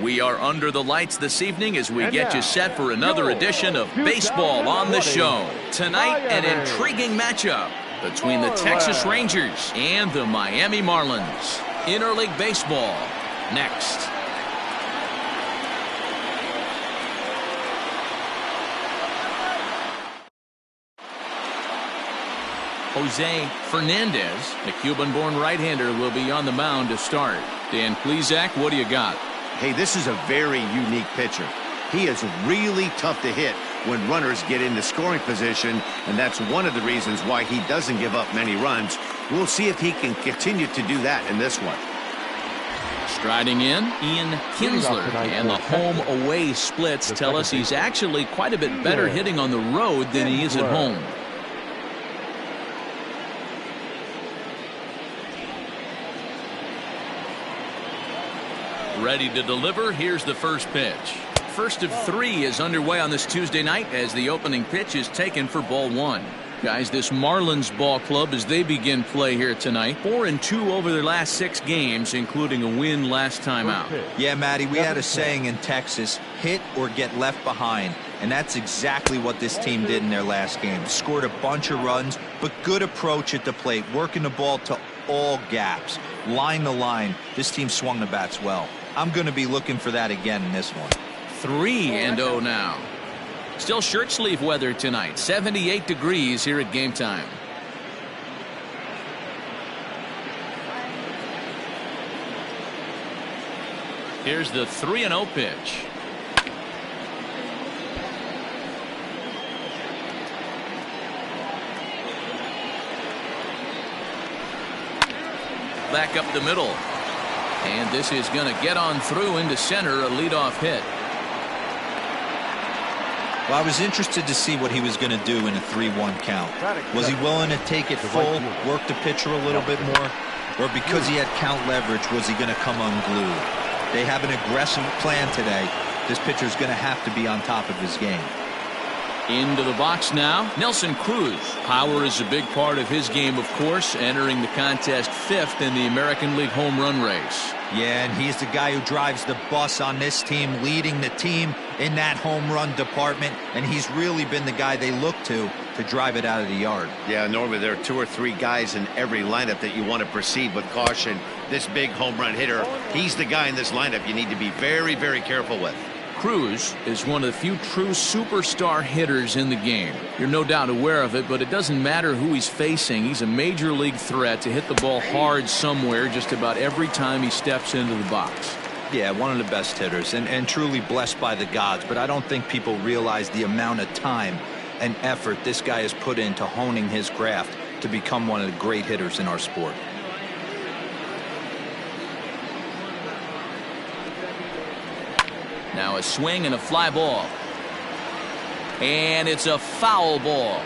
We are under the lights this evening as we get you set for another edition of Baseball on the Show. Tonight, an intriguing matchup between the Texas Rangers and the Miami Marlins. Interleague Baseball, next. Jose Fernandez, the Cuban-born right-hander, will be on the mound to start. Dan Plesac, what do you got? Hey, this is a very unique pitcher. He is really tough to hit when runners get into scoring position, and that's one of the reasons why he doesn't give up many runs. We'll see if he can continue to do that in this one. Striding in, Ian Kinsler, and the home-away splits tell us he's actually quite a bit better hitting on the road than he is at home. Ready to deliver. Here's the first pitch. First of three is underway on this Tuesday night as the opening pitch is taken for ball one. Guys, this Marlins ball club, as they begin play here tonight, 4-2 over their last 6 games, including a win last time out. Yeah, Matty, we had a saying in Texas, hit or get left behind. And that's exactly what this team did in their last game. Scored a bunch of runs, but good approach at the plate, working the ball to all gaps. Line to line, this team swung the bats well. I'm going to be looking for that again in this one. 3-0 now. Still shirt sleeve weather tonight. 78 degrees here at game time. Here's the 3-0 pitch. Back up the middle. And this is going to get on through into center, a leadoff hit. Well, I was interested to see what he was going to do in a 3-1 count. Was he willing to take it full, work the pitcher a little bit more? Or because he had count leverage, was he going to come unglued? They have an aggressive plan today. This pitcher's going to have to be on top of his game. Into the box now, Nelson Cruz. Power is a big part of his game, of course, entering the contest 5th in the American League home run race. Yeah, and he's the guy who drives the bus on this team, leading the team in that home run department, and he's really been the guy they look to drive it out of the yard. Yeah, normally there are 2 or 3 guys in every lineup that you want to proceed with caution. This big home run hitter, he's the guy in this lineup you need to be very, very careful with. Cruz is one of the few true superstar hitters in the game. You're no doubt aware of it, but it doesn't matter who he's facing. He's a major league threat to hit the ball hard somewhere just about every time he steps into the box. Yeah, one of the best hitters and truly blessed by the gods, but I don't think people realize the amount of time and effort this guy has put into honing his craft to become one of the great hitters in our sport. Now a swing and a fly ball. And it's a foul ball.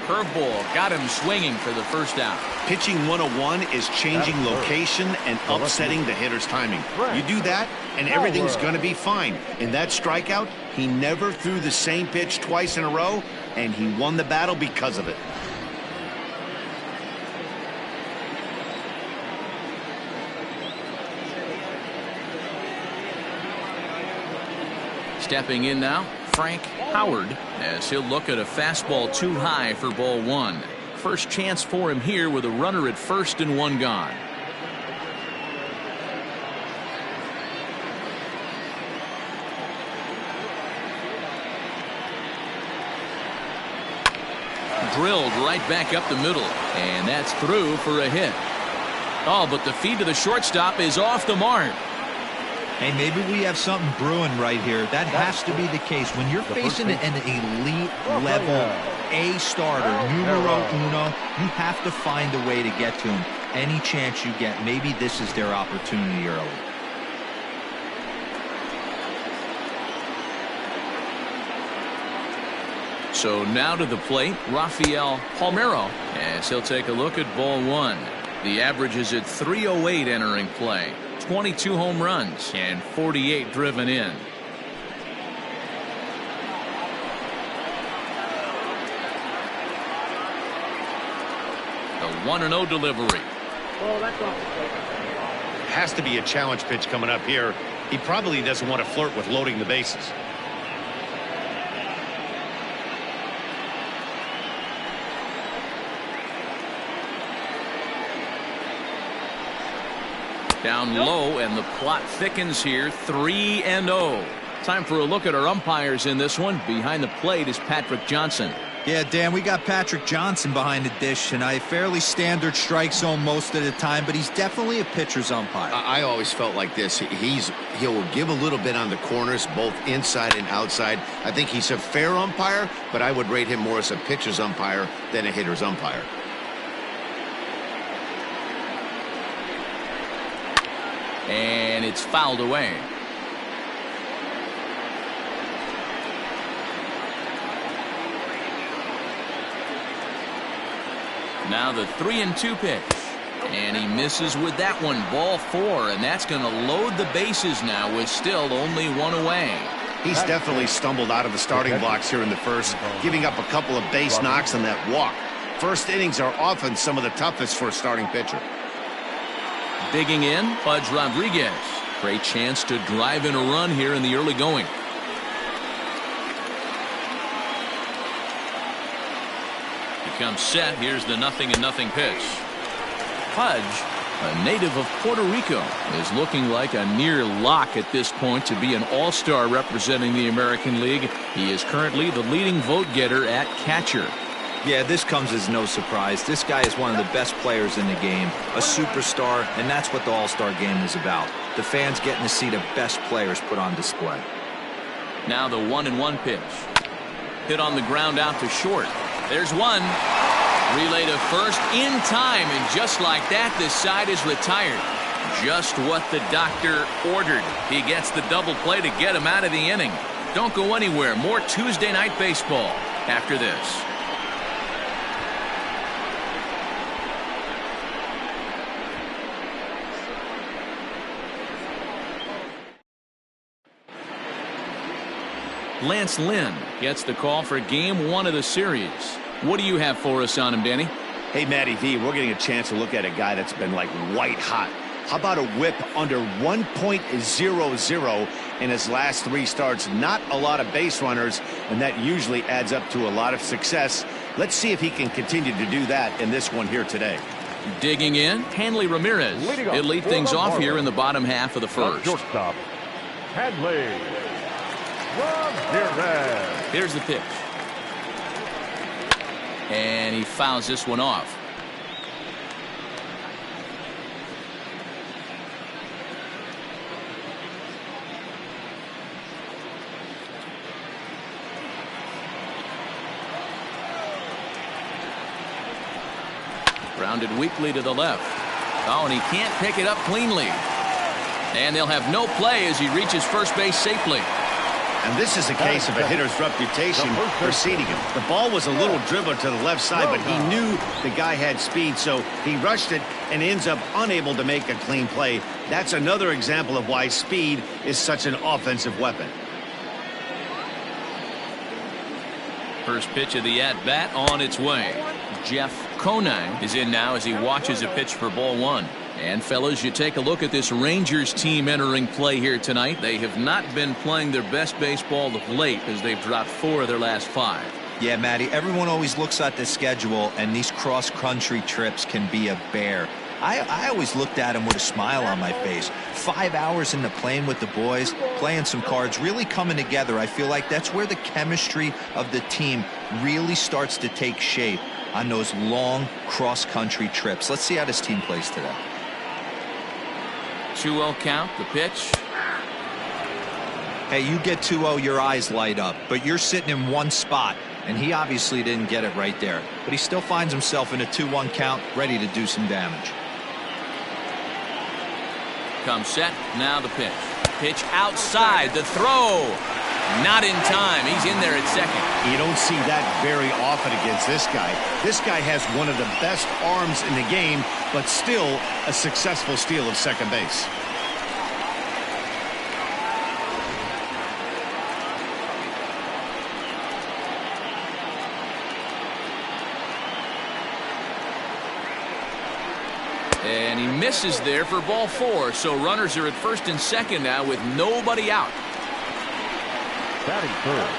Curveball got him swinging for the first out. Pitching 101 is changing location and upsetting the hitter's timing. You do that and everything's going to be fine. In that strikeout, he never threw the same pitch twice in a row, and he won the battle because of it. Stepping in now, Frank Howard, as he'll look at a fastball too high for ball one. First chance for him here with a runner at first and one gone. Drilled right back up the middle, and that's through for a hit. Oh, but the feed to the shortstop is off the mark. Hey, maybe we have something brewing right here. That has to be the case. When you're facing an elite level A starter, numero uno, you have to find a way to get to him. Any chance you get, maybe this is their opportunity early. So now to the plate, Rafael Palmeiro, as he'll take a look at ball one. The average is at .308 entering play. 22 home runs and 48 driven in. The 1-0 delivery. Has to be a challenge pitch coming up here. He probably doesn't want to flirt with loading the bases. Down low, and the plot thickens here. 3-0. Time for a look at our umpires in this one. Behind the plate is Patrick Johnson. Yeah, Dan, we got Patrick Johnson behind the dish, and a fairly standard strike zone most of the time, but he's definitely a pitcher's umpire. I always felt like this. He'll give a little bit on the corners, both inside and outside. I think he's a fair umpire, but I would rate him more as a pitcher's umpire than a hitter's umpire. And it's fouled away. Now the 3-2 pitch. And he misses with that one. Ball 4, and that's going to load the bases now with still only 1 away. He's definitely stumbled out of the starting blocks here in the first, giving up a couple of base knocks and that walk. First innings are often some of the toughest for a starting pitcher. Digging in, Pudge Rodriguez. Great chance to drive in a run here in the early going. Comes set. Here's the 0-0 pitch. Pudge, a native of Puerto Rico, is looking like a near lock at this point to be an all-star representing the American League. He is currently the leading vote getter at catcher. Yeah, this comes as no surprise. This guy is one of the best players in the game, a superstar, and that's what the All-Star game is about. The fans getting to see the best players put on display. Now the 1-1 pitch. Hit on the ground out to short. There's one. Relay to first in time, and just like that, this side is retired. Just what the doctor ordered. He gets the double play to get him out of the inning. Don't go anywhere. More Tuesday night baseball after this. Lance Lynn gets the call for game 1 of the series. What do you have for us on him, Danny? Hey, Matty V, we're getting a chance to look at a guy that's been like white hot. How about a whip under 1.00 in his last 3 starts? Not a lot of base runners, and that usually adds up to a lot of success. Let's see if he can continue to do that in this one here today. Digging in, Hanley Ramirez. He'll lead things off here in the bottom half of the first. Shortstop, Hanley Ramirez. Here's the pitch. And he fouls this one off. Grounded weakly to the left. Oh, and he can't pick it up cleanly. And they'll have no play as he reaches first base safely. And this is a case of a hitter's reputation preceding him. The ball was a little dribbler to the left side, but he knew the guy had speed, so he rushed it and ends up unable to make a clean play. That's another example of why speed is such an offensive weapon. First pitch of the at-bat on its way. Jeff Conine is in now as he watches a pitch for ball 1. And fellas, you take a look at this Rangers team entering play here tonight. They have not been playing their best baseball of late as they've dropped 4 of their last 5. Yeah, Matty, everyone always looks at the schedule, and these cross-country trips can be a bear. I always looked at him with a smile on my face. 5 hours in the plane with the boys, playing some cards, really coming together. I feel like that's where the chemistry of the team really starts to take shape on those long cross-country trips. Let's see how this team plays today. 2-0 count, the pitch. Hey, you get 2-0, your eyes light up, but you're sitting in one spot, and he obviously didn't get it right there. But he still finds himself in a 2-1 count, ready to do some damage. Comes set, now the pitch. Pitch outside, the throw. Not in time. He's in there at second. You don't see that very often against this guy. This guy has one of the best arms in the game, but still a successful steal of second base. And he misses there for ball 4. So runners are at first and second now with nobody out. Batting third,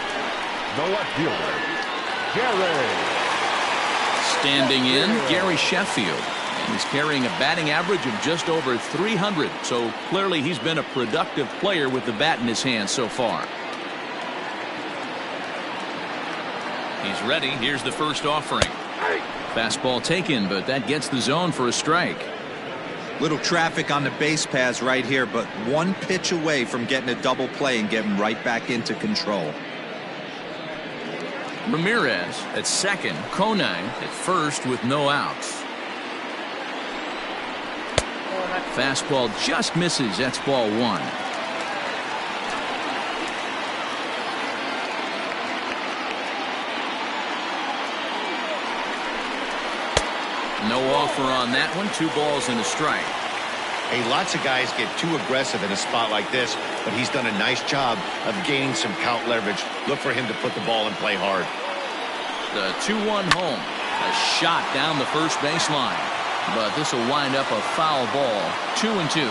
the left fielder, Gary. Standing in, Gary Sheffield. And he's carrying a batting average of just over 300. So clearly he's been a productive player with the bat in his hand so far. He's ready. Here's the first offering. Fastball taken, but that gets the zone for a strike. Little traffic on the base paths right here, but one pitch away from getting a double play and getting right back into control. Ramirez at second, Conine at first with no outs. Fastball just misses. That's ball 1. No offer on that one. 2 balls and a strike. Hey, lots of guys get too aggressive in a spot like this, but he's done a nice job of gaining some count leverage. Look for him to put the ball and play hard. The 2-1 home. A shot down the first baseline. But this will wind up a foul ball. 2-2.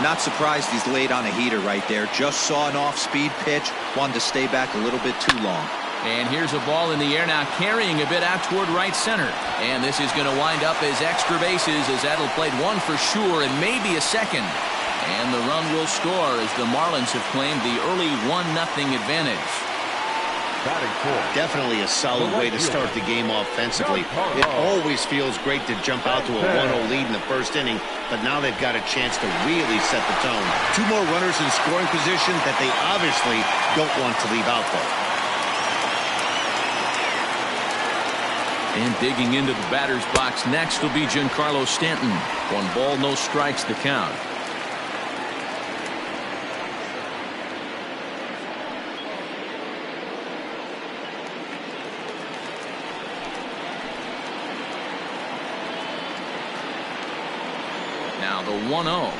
Not surprised he's laid on a heater right there. Just saw an off-speed pitch. Wanted to stay back a little bit too long. And here's a ball in the air now, carrying a bit out toward right center. And this is going to wind up as extra bases, as that'll play 1 for sure and maybe a second. And the run will score as the Marlins have claimed the early 1-0 advantage. Definitely a solid way to start the game offensively. It always feels great to jump out to a 1-0 lead in the first inning, but now they've got a chance to really set the tone. 2 more runners in scoring position that they obviously don't want to leave out there. And digging into the batter's box next will be Giancarlo Stanton. 1 ball, no strikes, the count. Now the 1-0.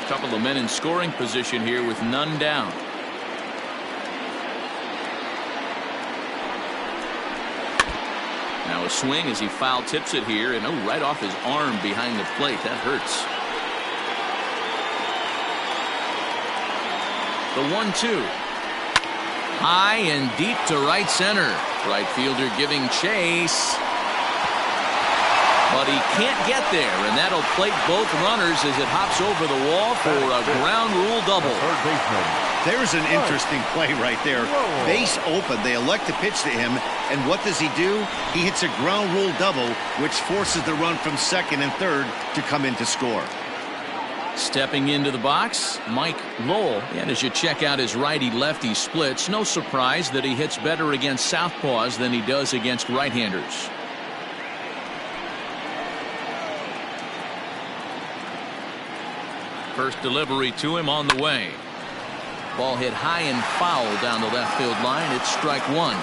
Couple of men in scoring position here with none down. Now a swing as he foul tips it here, and right off his arm behind the plate. That hurts. The 1-2. High and deep to right center. Right fielder giving chase. But he can't get there, and that'll plate both runners as it hops over the wall for a ground rule double. There's an interesting play right there. Base open. They elect to pitch to him, and what does he do? He hits a ground rule double, which forces the run from second and third to come in to score. Stepping into the box, Mike Lowell. And as you check out his righty-lefty splits, no surprise that he hits better against southpaws than he does against right-handers. First delivery to him on the way. Ball hit high and foul down the left field line. It's strike 1.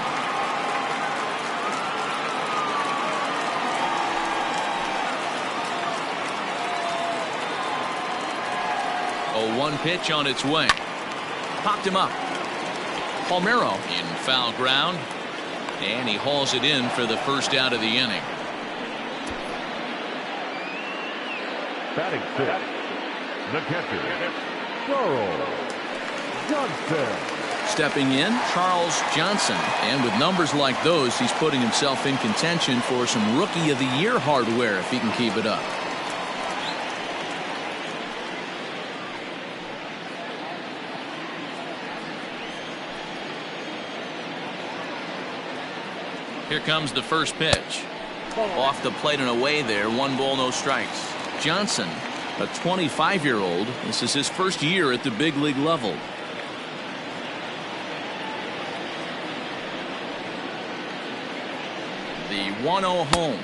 A 1 pitch on its way. Popped him up. Palmeiro in foul ground. And he hauls it in for the first out of the inning. Batting 5th. The catcher, Charles Johnson. Stepping in, Charles Johnson. And with numbers like those, he's putting himself in contention for some Rookie of the Year hardware if he can keep it up. Here comes the first pitch. Off the plate and away there. 1 ball, no strikes. Johnson, a 25-year-old. This is his first year at the big league level. The 1-0 home.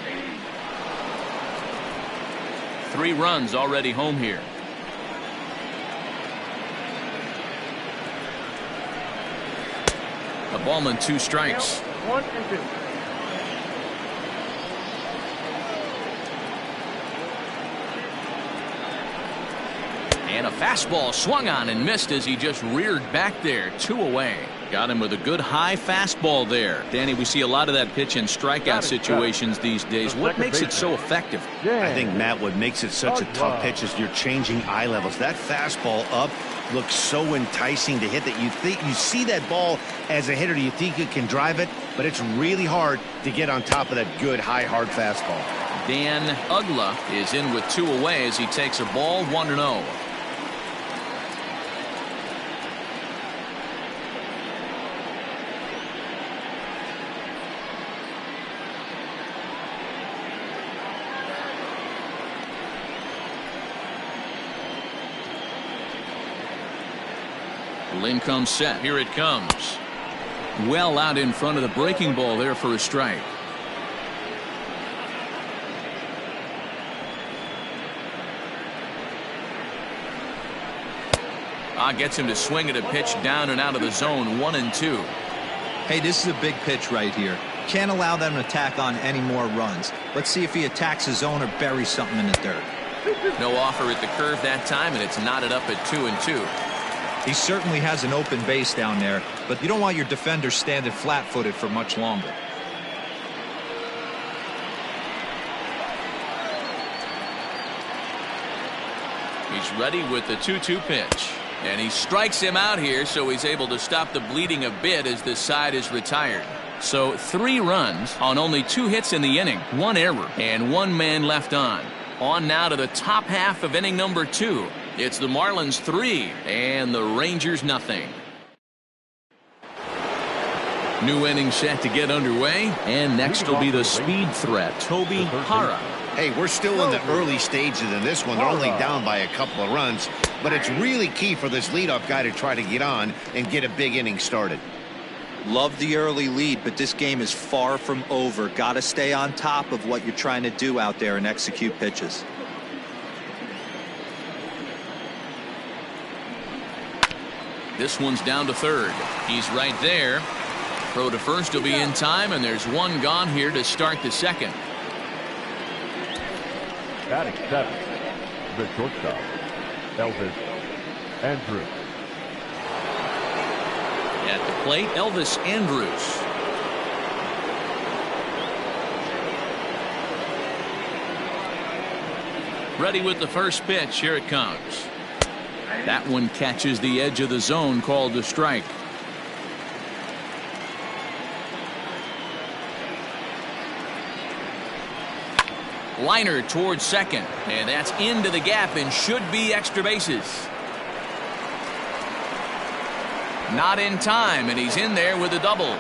3 runs already home here. A ball and 2 strikes. 1 and 2. And a fastball swung on and missed as he just reared back there. 2 away. Got him with a good high fastball there. Danny, we see a lot of that pitch in strikeout situations these days. What makes it so effective? I think, Matt, what makes it such a tough pitch is you're changing eye levels. That fastball up looks so enticing to hit that you see that ball as a hitter, you think you can drive it, but it's really hard to get on top of that good high hard fastball. Dan Uggla is in with 2 away as he takes a ball 1-0. Lynn comes set. Here it comes. Well out in front of the breaking ball there for a strike. Gets him to swing at a pitch down and out of the zone. 1-2. Hey, this is a big pitch right here. Can't allow them to tack on any more runs. Let's see if he attacks his zone or buries something in the dirt. No offer at the curve that time, and it's knotted up at 2-2. He certainly has an open base down there, but you don't want your defender standing flat-footed for much longer. He's ready with the 2-2 pitch. And he strikes him out here, so he's able to stop the bleeding a bit as this side is retired. So 3 runs on only 2 hits in the inning, 1 error, and 1 man left on. On now to the top half of inning number 2. It's the Marlins 3 and the Rangers nothing. New inning set to get underway, and next will be the speed threat, Toby Hara. Hey, we're still in the early stages in this one. They're only down by a couple of runs, but it's really key for this leadoff guy to try to get on and get a big inning started. Love the early lead, but this game is far from over. Got to stay on top of what you're trying to do out there and execute pitches. This one's down to third. He's right there. Throw to first will be in time, and there's 1 gone here to start the second. Batting 7, the shortstop, Elvis Andrus. At the plate, Elvis Andrus. Ready with the first pitch. Here it comes. That one catches the edge of the zone, called a strike. Liner towards second, and that's into the gap and should be extra bases. Not in time, and he's in there with a double.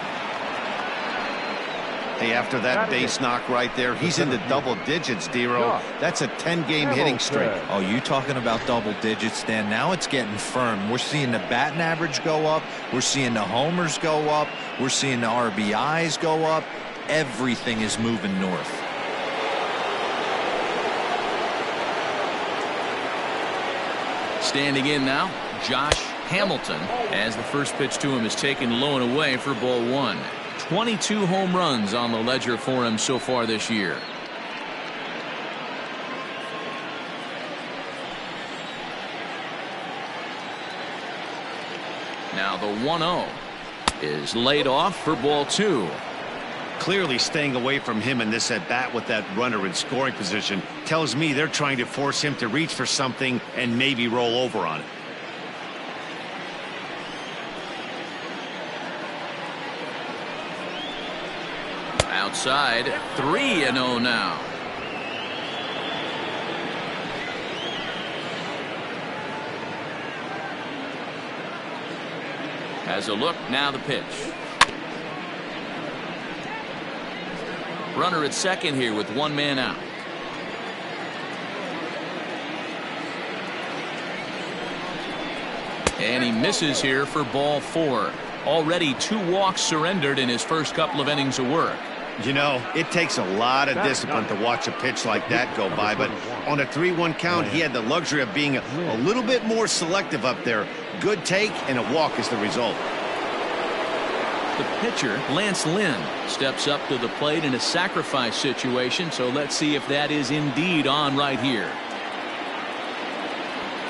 Hey, after that base knock right there, he's into double digits, Dero. That's a 10-game hitting streak. Oh, you talking about double digits, Dan? Now it's getting firm. We're seeing the batting average go up. We're seeing the homers go up. We're seeing the RBIs go up. Everything is moving north. Standing in now, Josh Hamilton, as the first pitch to him is taken low and away for ball 1. 22 home runs on the ledger for him so far this year. Now the 1-0 is laid off for ball 2. Clearly staying away from him in this at bat with that runner in scoring position tells me they're trying to force him to reach for something and maybe roll over on it. Outside, 3-0 now. Has a look, now the pitch. Runner at second here with 1 man out. And he misses here for ball 4. Already 2 walks surrendered in his first couple of innings of work. You know, it takes a lot of discipline to watch a pitch like that go by, but on a 3-1 count, he had the luxury of being a little bit more selective up there. Good take, and a walk is the result. The pitcher, Lance Lynn, steps up to the plate in a sacrifice situation, so let's see if that is indeed on right here.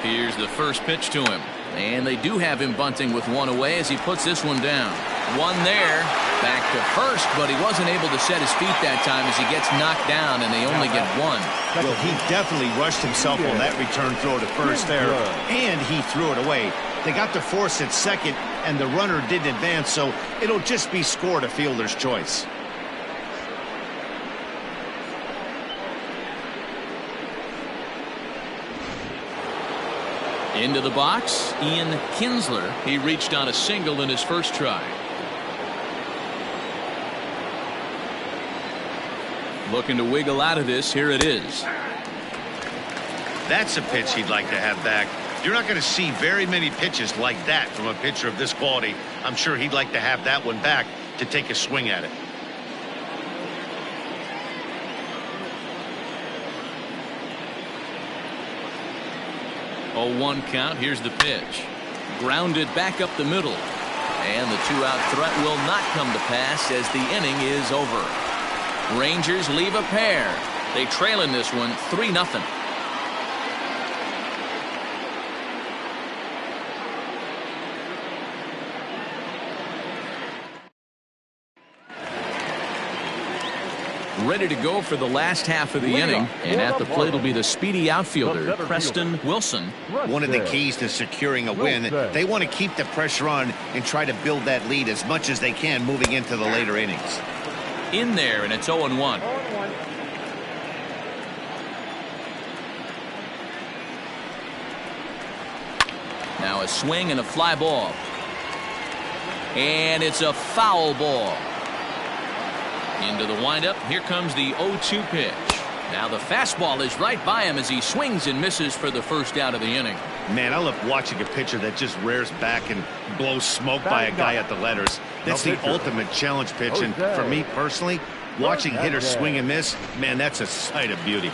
Here's the first pitch to him. And they do have him bunting with one away as he puts this one down. One there. Back to first, but he wasn't able to set his feet that time as he gets knocked down, and they only get one. Well, he definitely rushed himself on that return throw to first there, and he threw it away. They got to force at second, and the runner didn't advance, so it'll just be scored a fielder's choice. Into the box, Ian Kinsler. He reached on a single in his first try. Looking to wiggle out of this. Here it is. That's a pitch he'd like to have back. You're not going to see very many pitches like that from a pitcher of this quality. I'm sure he'd like to have that one back to take a swing at it. Oh, 1 count. Here's the pitch. Grounded back up the middle. And the 2-out threat will not come to pass as the inning is over. Rangers leave a pair. They trail in this one 3-0. Ready to go for the last half of the inning, and at the plate will be the speedy outfielder Preston Wilson. One of the keys to securing a win, they want to keep the pressure on and try to build that lead as much as they can moving into the later innings. In there, and it's 0-1. Now a swing and a fly ball. And it's a foul ball. Into the windup. Here comes the 0-2 pitch. Now the fastball is right by him as he swings and misses for the first out of the inning. Man, I love watching a pitcher that just rears back and blows smoke by a guy at the letters. That's the ultimate challenge pitch, and for me personally, watching hitters swing and miss, man, that's a sight of beauty.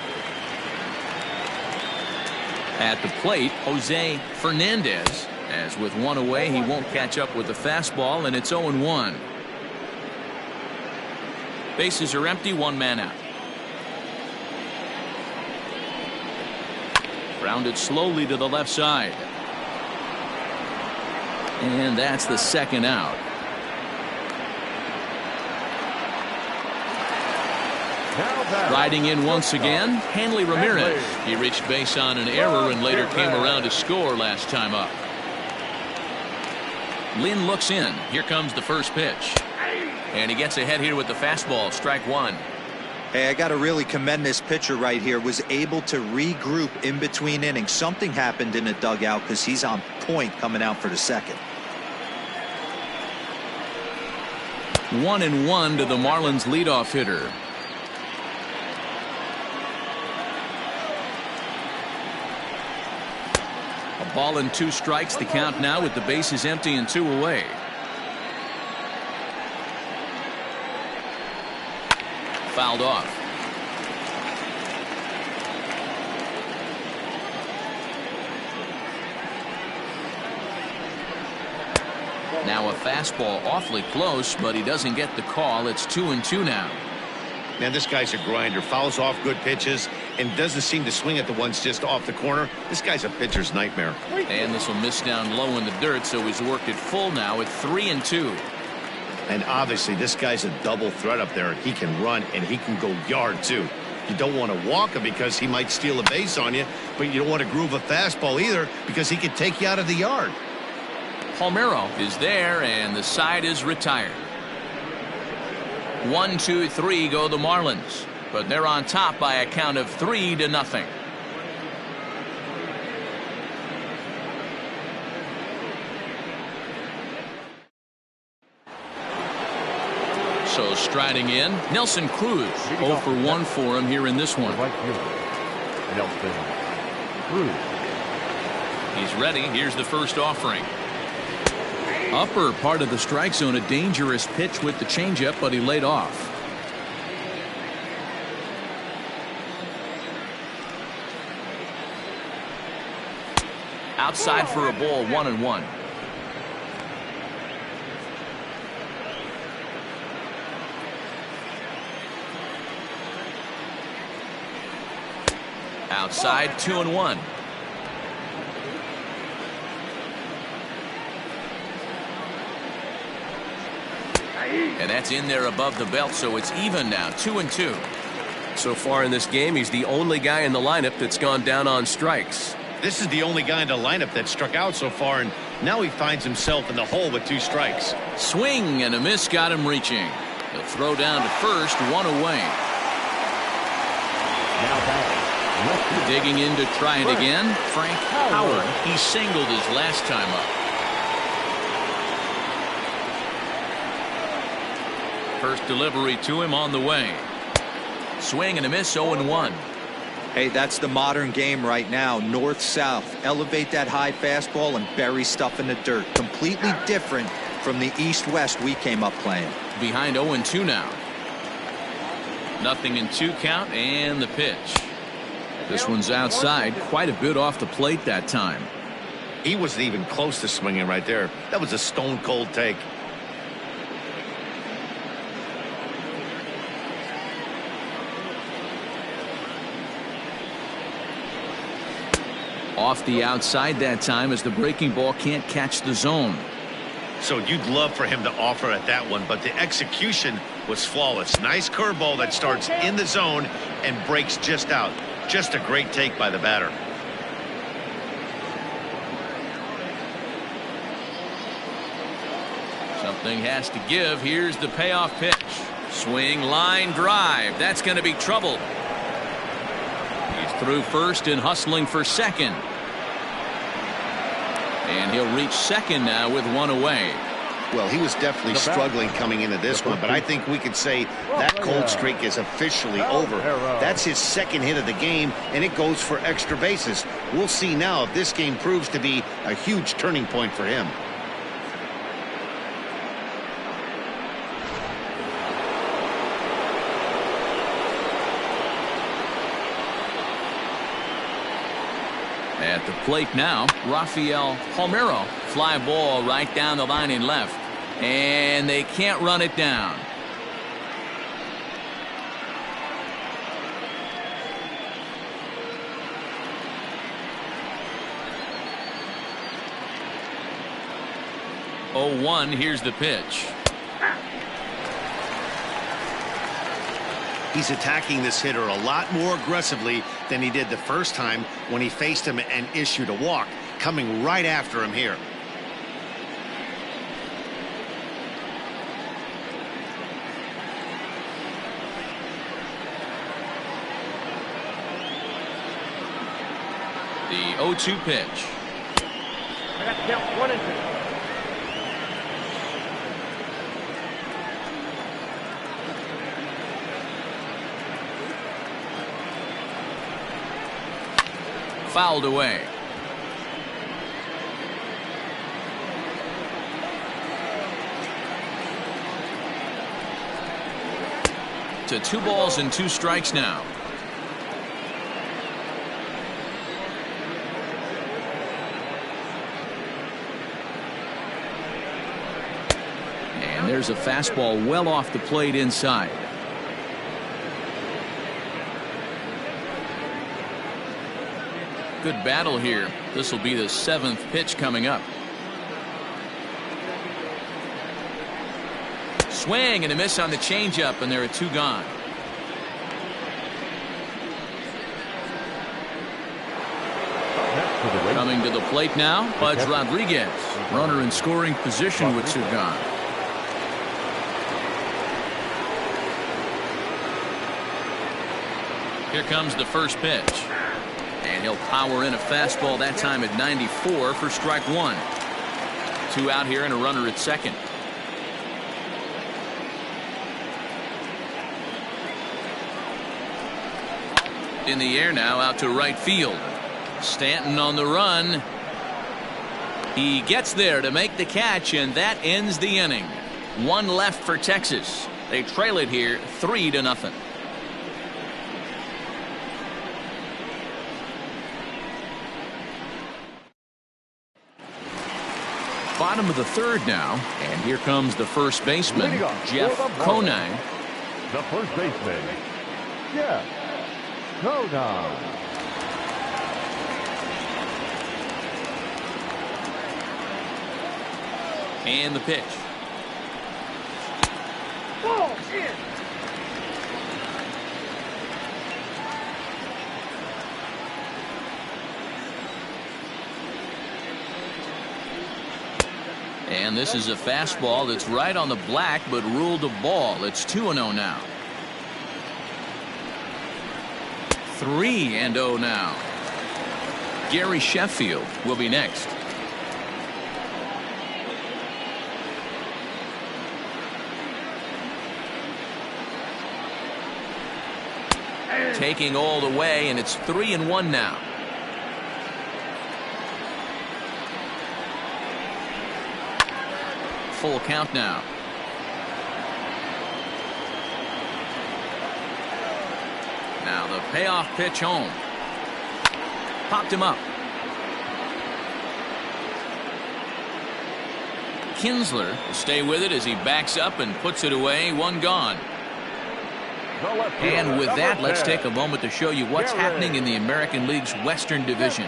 At the plate, Jose Fernandez. As with one away, he won't catch up with the fastball, and it's 0-1. Bases are empty, 1 man out. Grounded slowly to the left side. And that's the 2nd out. Riding in once again, Hanley Ramirez. He reached base on an error and later came around to score last time up. Lynn looks in. Here comes the first pitch. And he gets ahead here with the fastball. Strike 1. Hey, I got to really commend this pitcher right here. Was able to regroup in between innings. Something happened in the dugout because he's on point coming out for the second. 1-1 to the Marlins leadoff hitter. A ball and 2 strikes. The count now with the bases empty and 2 away. Fouled off. Now a fastball awfully close, but he doesn't get the call. It's 2-2 now. Man, this guy's a grinder. Fouls off good pitches and doesn't seem to swing at the ones just off the corner. This guy's a pitcher's nightmare. And this will miss down low in the dirt, so he's worked it full now at 3-2. And obviously this guy's a double threat up there. He can run and he can go yard too. You don't want to walk him because he might steal a base on you, but you don't want to groove a fastball either because he could take you out of the yard. Palmeiro is there and the side is retired. 1, 2, 3 go the Marlins, but they're on top by a count of 3-0. So striding in, Nelson Cruz. 0 for 1 for him here in this one. Nelson Cruz. He's ready. Here's the first offering. Upper part of the strike zone, a dangerous pitch with the changeup, but he laid off. Outside for a ball, 1-1. Outside, 2-1. And that's in there above the belt, so it's even now, 2-2. So far in this game, he's the only guy in the lineup that's gone down on strikes. This is the only guy in the lineup that struck out so far, and now he finds himself in the hole with 2 strikes. Swing and a miss got him reaching. He'll throw down to first, 1 away. Digging in to try it again, Frank Howard. He singled his last time up. First delivery to him on the way. Swing and a miss, 0-1. Hey, that's the modern game right now. North-south. Elevate that high fastball and bury stuff in the dirt. Completely different from the east-west we came up playing. Behind 0-2 now. 0-2 count and the pitch. This one's outside, quite a bit off the plate that time. He wasn't even close to swinging right there. That was a stone-cold take. Off the outside that time as the breaking ball can't catch the zone. So you'd love for him to offer at that one, but the execution was flawless. Nice curveball that starts in the zone and breaks just out. Just a great take by the batter. Something has to give. Here's the payoff pitch. Swing, line drive. That's going to be trouble. He's through first and hustling for second. And he'll reach second now with 1 away. Well, he was definitely struggling coming into this one, but I think we could say that cold streak is officially over. That's his second hit of the game, and it goes for extra bases. We'll see now if this game proves to be a huge turning point for him. At the plate now, Rafael Palmeiro. Fly ball right down the line in left. And they can't run it down. Oh, 1, here's the pitch. He's attacking this hitter a lot more aggressively than he did the first time when he faced him and issued a walk. Coming right after him here. The 0-2 pitch. I got to count 1 and 2. Fouled away. To 2 balls and 2 strikes now. And there's a fastball well off the plate inside. Good battle here. This will be the 7th pitch coming up. Swing and a miss on the changeup, and there are 2 gone. Coming to the plate now, Pudge Rodriguez. Runner in scoring position with 2 gone. Here comes the first pitch. And he'll power in a fastball that time at 94 for strike 1. 2 out here and a runner at second. In the air now, out to right field. Stanton on the run. He gets there to make the catch, and that ends the inning. 1 left for Texas. They trail it here 3-0. Bottom of the 3rd now, and here comes the first baseman, Jeff Conine. The first baseman, Jeff Conine. And the pitch. And this is a fastball that's right on the black, but ruled a ball. It's 2-0 now. 3-0 now. Gary Sheffield will be next. Taking all the way, and it's 3-1 now. Full count now. Now the payoff pitch home. Popped him up. Kinsler will stay with it as he backs up and puts it away. One gone. And with that, let's take a moment to show you what's happening in the American League's Western Division.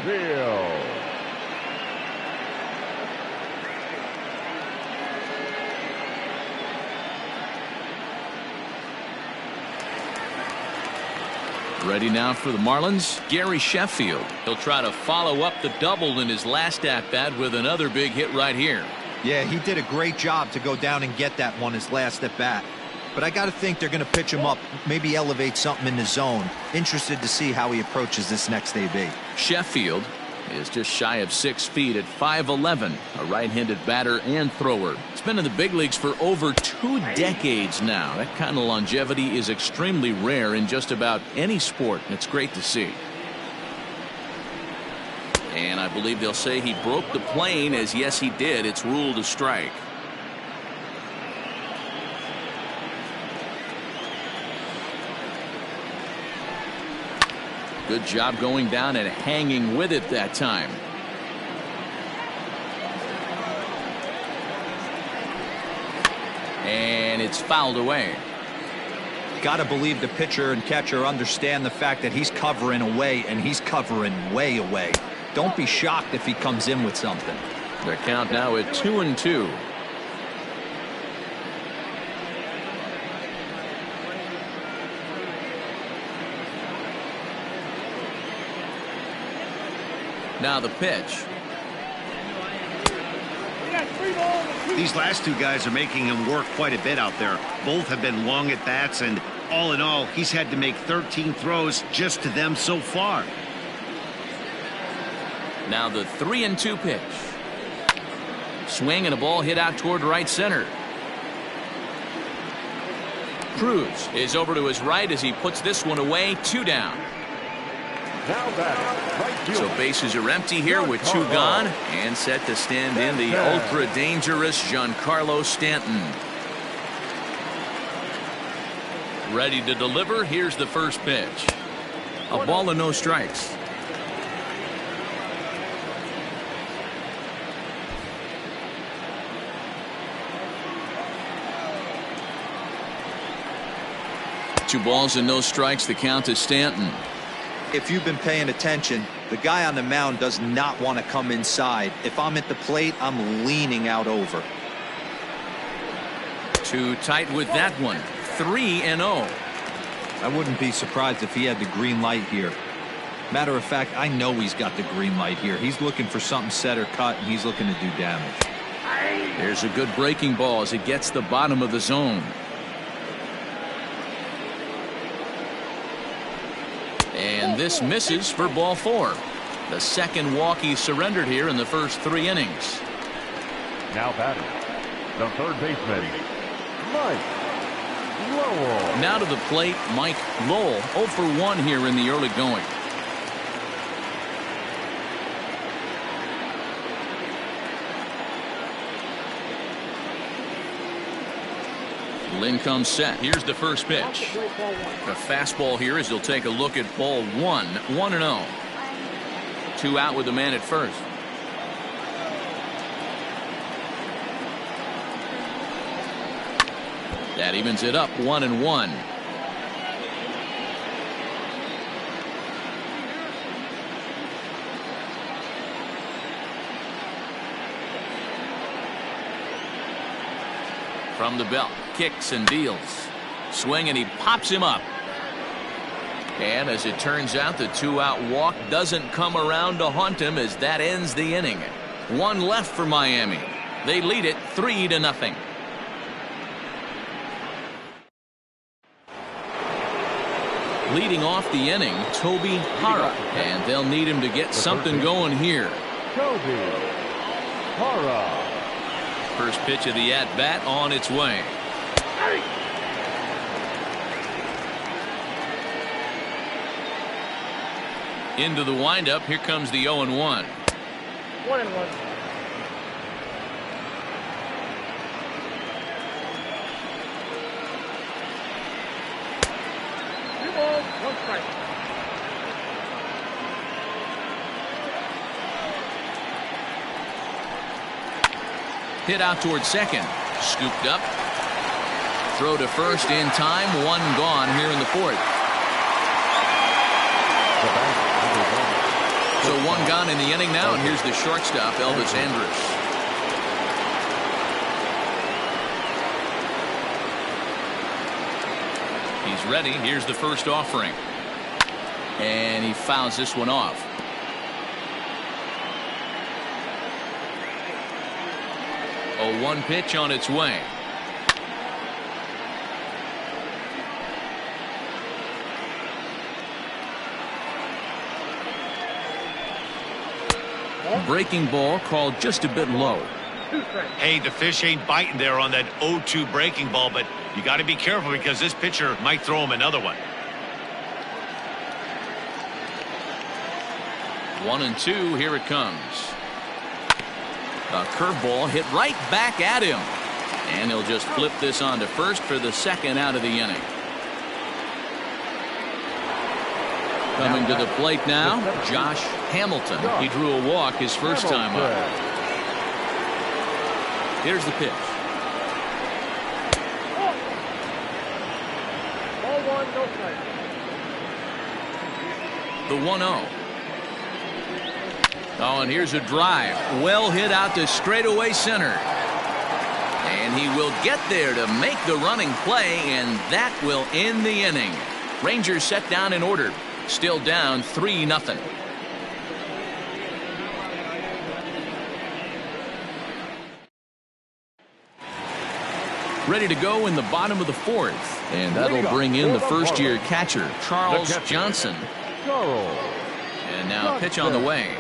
Ready now for the Marlins, Gary Sheffield. He'll try to follow up the double in his last at-bat with another big hit right here. Yeah, he did a great job to go down and get that one his last at-bat. But I got to think they're going to pitch him up, maybe elevate something in the zone. Interested to see how he approaches this next AB. Sheffield is just shy of 6 feet at 5'11", a right-handed batter and thrower. He's been in the big leagues for over 2 decades now. That kind of longevity is extremely rare in just about any sport. It's great to see. And I believe they'll say he broke the plane, as yes he did. It's ruled a strike. Good job going down and hanging with it that time. And it's fouled away. Got to believe the pitcher and catcher understand the fact that he's covering away, and he's covering way away. Don't be shocked if he comes in with something. The count now at 2-2. Now the pitch. These last two guys are making him work quite a bit out there. Both have been long at bats, and all in all, he's had to make 13 throws just to them so far. Now the 3-2 pitch. Swing and a ball hit out toward right center. Cruz is over to his right as he puts this one away. 2 down. So bases are empty here with 2 gone, and set to stand in the ultra dangerous Giancarlo Stanton. Ready to deliver. Here's the first pitch. A ball and no strikes. Two balls and no strikes. The count is Stanton. If you've been paying attention, the guy on the mound does not want to come inside. If I'm at the plate, I'm leaning out over. Too tight with that one. 3-0. I wouldn't be surprised if he had the green light here. Matter of fact, I know he's got the green light here. He's looking for something set or cut, and he's looking to do damage. There's a good breaking ball as it gets the bottom of the zone. And this misses for ball 4. The second walk he surrendered here in the first 3 innings. Now batting, the third baseman, Mike Lowell. Now to the plate, Mike Lowell, 0 for 1 here in the early going. Lynn comes set. Here's the first pitch. A fastball here as he'll take a look at ball 1. 1-0. 2 out with the man at first. That evens it up. 1-1. From the belt, kicks and deals. Swing, and he pops him up. And as it turns out, the 2-out walk doesn't come around to haunt him as that ends the inning. One left for Miami. They lead it 3-0. Leading off the inning, Toby Hara, and they'll need him to get something going here. Toby Hara. First pitch of the at-bat on its way. Into the windup. Here comes the 0-1. 1-1. Two balls, one strike. Hit out towards second. Scooped up. Throw to first in time. One gone here in the fourth. So one gone in the inning now, and here's the shortstop, Elvis Andrus. He's ready. Here's the first offering. And he fouls this one off. A 1 pitch on its way. Breaking ball called just a bit low. Hey, the fish ain't biting there on that 0-2 breaking ball, but you got to be careful because this pitcher might throw him another one. 1-2. Here it comes. A curveball hit right back at him. And he'll just flip this on to first for the second out of the inning. Coming to the plate now, Josh Hamilton. He drew a walk his first time up. Here's the pitch. Ball 1, no strike. The 1-0. Oh, and here's a drive. Well hit out to straightaway center. And he will get there to make the running play, and that will end the inning. Rangers set down in order. Still down 3-0. Ready to go in the bottom of the fourth. And that'll bring in the first-year catcher, Charles Johnson. And now a pitch on the way.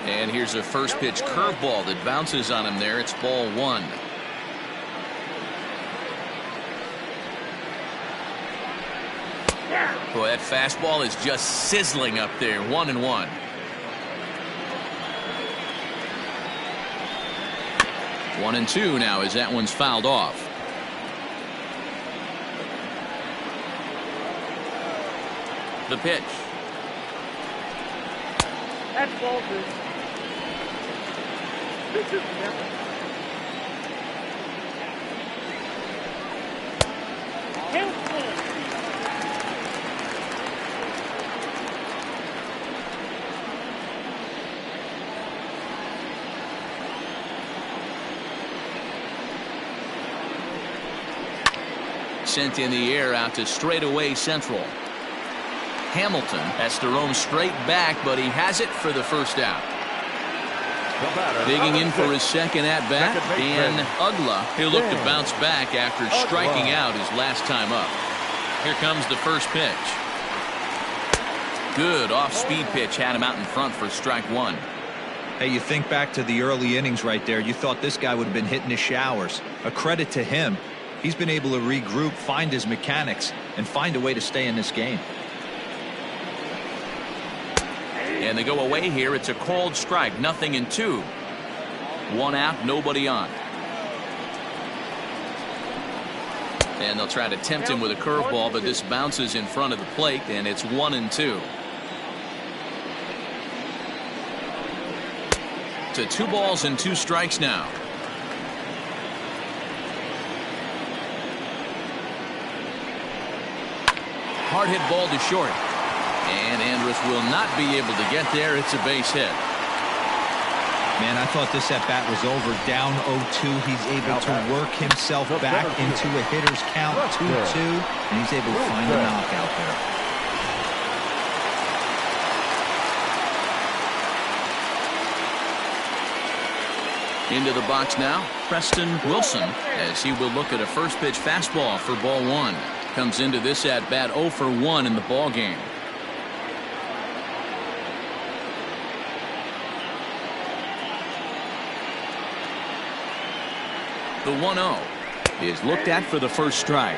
And here's a first pitch curveball that bounces on him there. It's ball 1. Boy, that fastball is just sizzling up there. 1-1. One and two now as that one's fouled off. The pitch. That's ball 2. This is nothing. Sent in the air out to straightaway central. Hamilton has to roam straight back, but he has it for the first out. Digging in for his second at bat, and Ugla. He'll look to bounce back after striking out his last time up. Here comes the first pitch. Good off-speed pitch, had him out in front for strike 1. Hey, you think back to the early innings right there. You thought this guy would have been hitting his showers. A credit to him. He's been able to regroup, find his mechanics, and find a way to stay in this game. And they go away here. It's a called strike. 0-2. 1 out, nobody on. And they'll try to tempt him with a curveball, but this bounces in front of the plate, and it's 1-2. To 2 balls and 2 strikes now. Hard hit ball to short. And Andrus will not be able to get there. It's a base hit. Man, I thought this at-bat was over. Down 0-2. He's able to work himself back into a hitter's count 2-2, and he's able to find a knockout there. Into the box now, Preston Wilson, as he will look at a first pitch fastball for ball one. Comes into this at-bat 0 for 1 in the ball game. The 1-0 is looked at for the first strike.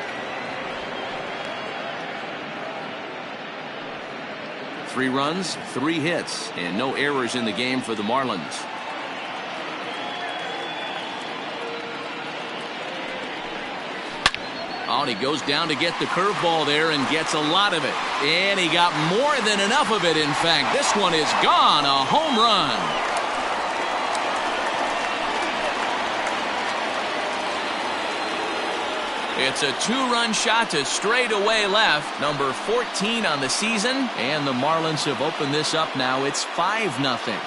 3 runs, 3 hits, and no errors in the game for the Marlins. Oh, and he goes down to get the curveball there and gets a lot of it. And he got more than enough of it, in fact. This one is gone, a home run. It's a 2-run shot to straightaway left, number 14 on the season, and the Marlins have opened this up now. It's 5-0.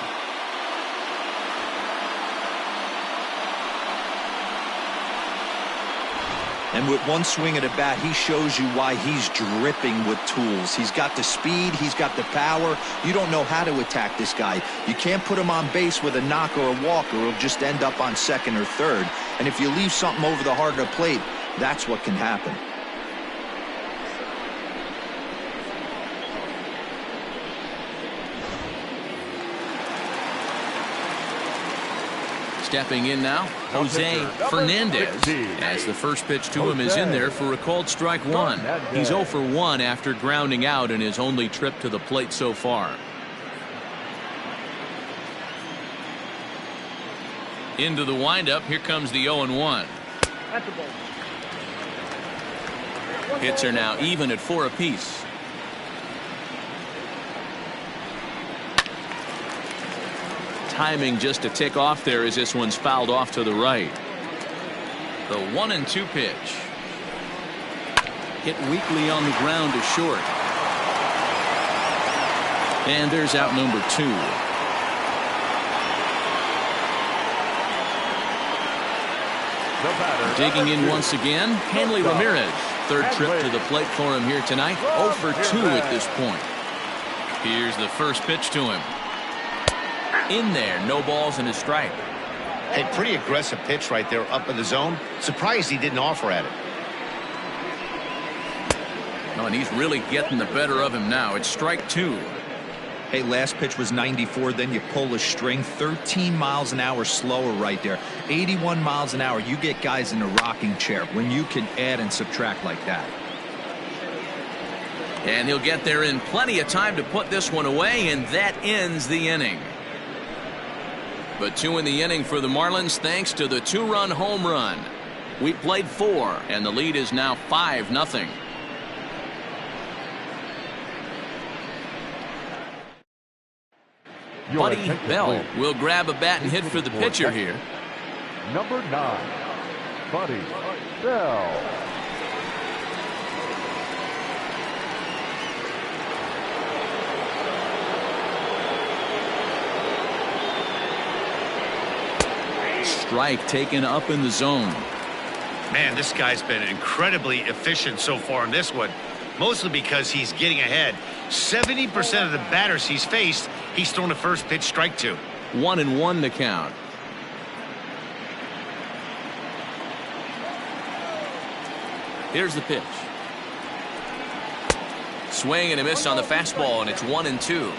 And with one swing of the bat, he shows you why he's dripping with tools. He's got the speed, he's got the power. You don't know how to attack this guy. You can't put him on base with a knock or a walk, or he'll just end up on second or third. And if you leave something over the heart of the plate, that's what can happen. Stepping in now, Jose Fernandez, as the first pitch to him is in there for a called strike 1. He's 0 for 1 after grounding out in his only trip to the plate so far. Into the windup, here comes the 0-1. Hits are now even at 4 apiece. Timing just a tick off there as this one's fouled off to the right. The 1-2 pitch. Hit weakly on the ground to short. And there's out number 2. Digging in once again, Hanley Ramirez. Third trip to the plate for him here tonight. 0 for 2 at this point. Here's the first pitch to him. In there, no balls and a strike. A pretty aggressive pitch right there up in the zone. Surprised he didn't offer at it. Oh, and he's really getting the better of him now. It's strike 2. Hey, last pitch was 94, then you pull a string. 13 miles an hour slower right there. 81 miles an hour. You get guys in a rocking chair when you can add and subtract like that. And he'll get there in plenty of time to put this one away, and that ends the inning. But 2 in the inning for the Marlins thanks to the 2-run home run. We played 4, and the lead is now 5-0. Buddy Bell will grab a bat and hit for the pitcher here. Number 9, Buddy Bell. Strike taken up in the zone. Man, this guy's been incredibly efficient so far in this one, mostly because he's getting ahead. 70% of the batters he's faced, he's thrown a first pitch strike to. 1-1 the count. Here's the pitch. Swing and a miss on the fastball, and it's 1-2.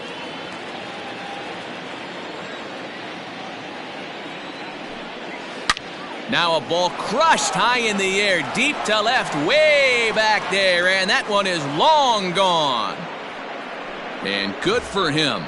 Now a ball crushed high in the air, deep to left, way back there, and that one is long gone. And good for him.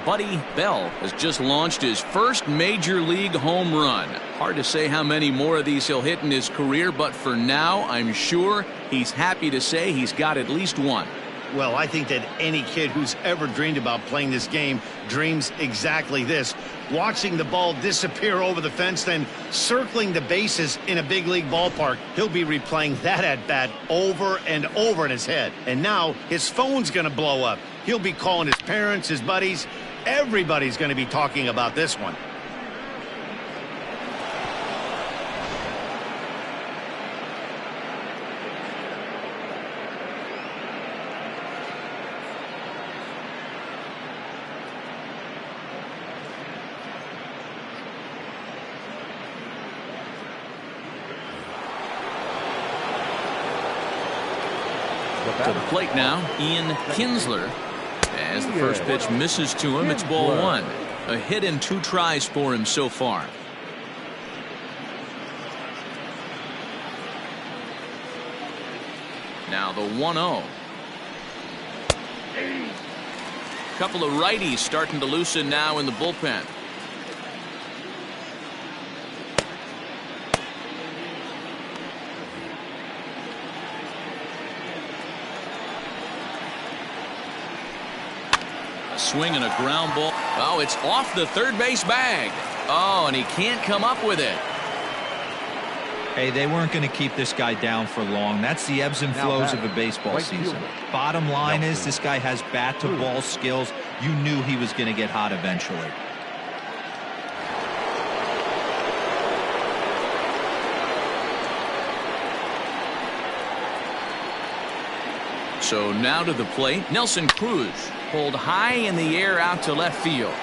Buddy Bell has just launched his first major league home run. Hard to say how many more of these he'll hit in his career, but for now, I'm sure he's happy to say he's got at least one. Well, I think that any kid who's ever dreamed about playing this game dreams exactly this. Watching the ball disappear over the fence, then circling the bases in a big league ballpark. He'll be replaying that at-bat over and over in his head. And now his phone's going to blow up. He'll be calling his parents, his buddies. Everybody's going to be talking about this one. To the plate now, Ian Kinsler. As the first pitch misses to him, it's ball one. A hit in 2 tries for him so far. Now the 1-0. Couple of righties starting to loosen now in the bullpen. A swing and a ground ball. Oh, it's off the third base bag. Oh, and he can't come up with it. Hey, they weren't going to keep this guy down for long. That's the ebbs and flows of a baseball season. Bottom line is this guy has bat-to-ball skills. You knew he was going to get hot eventually. So now to the plate, Nelson Cruz pulled high in the air out to left field.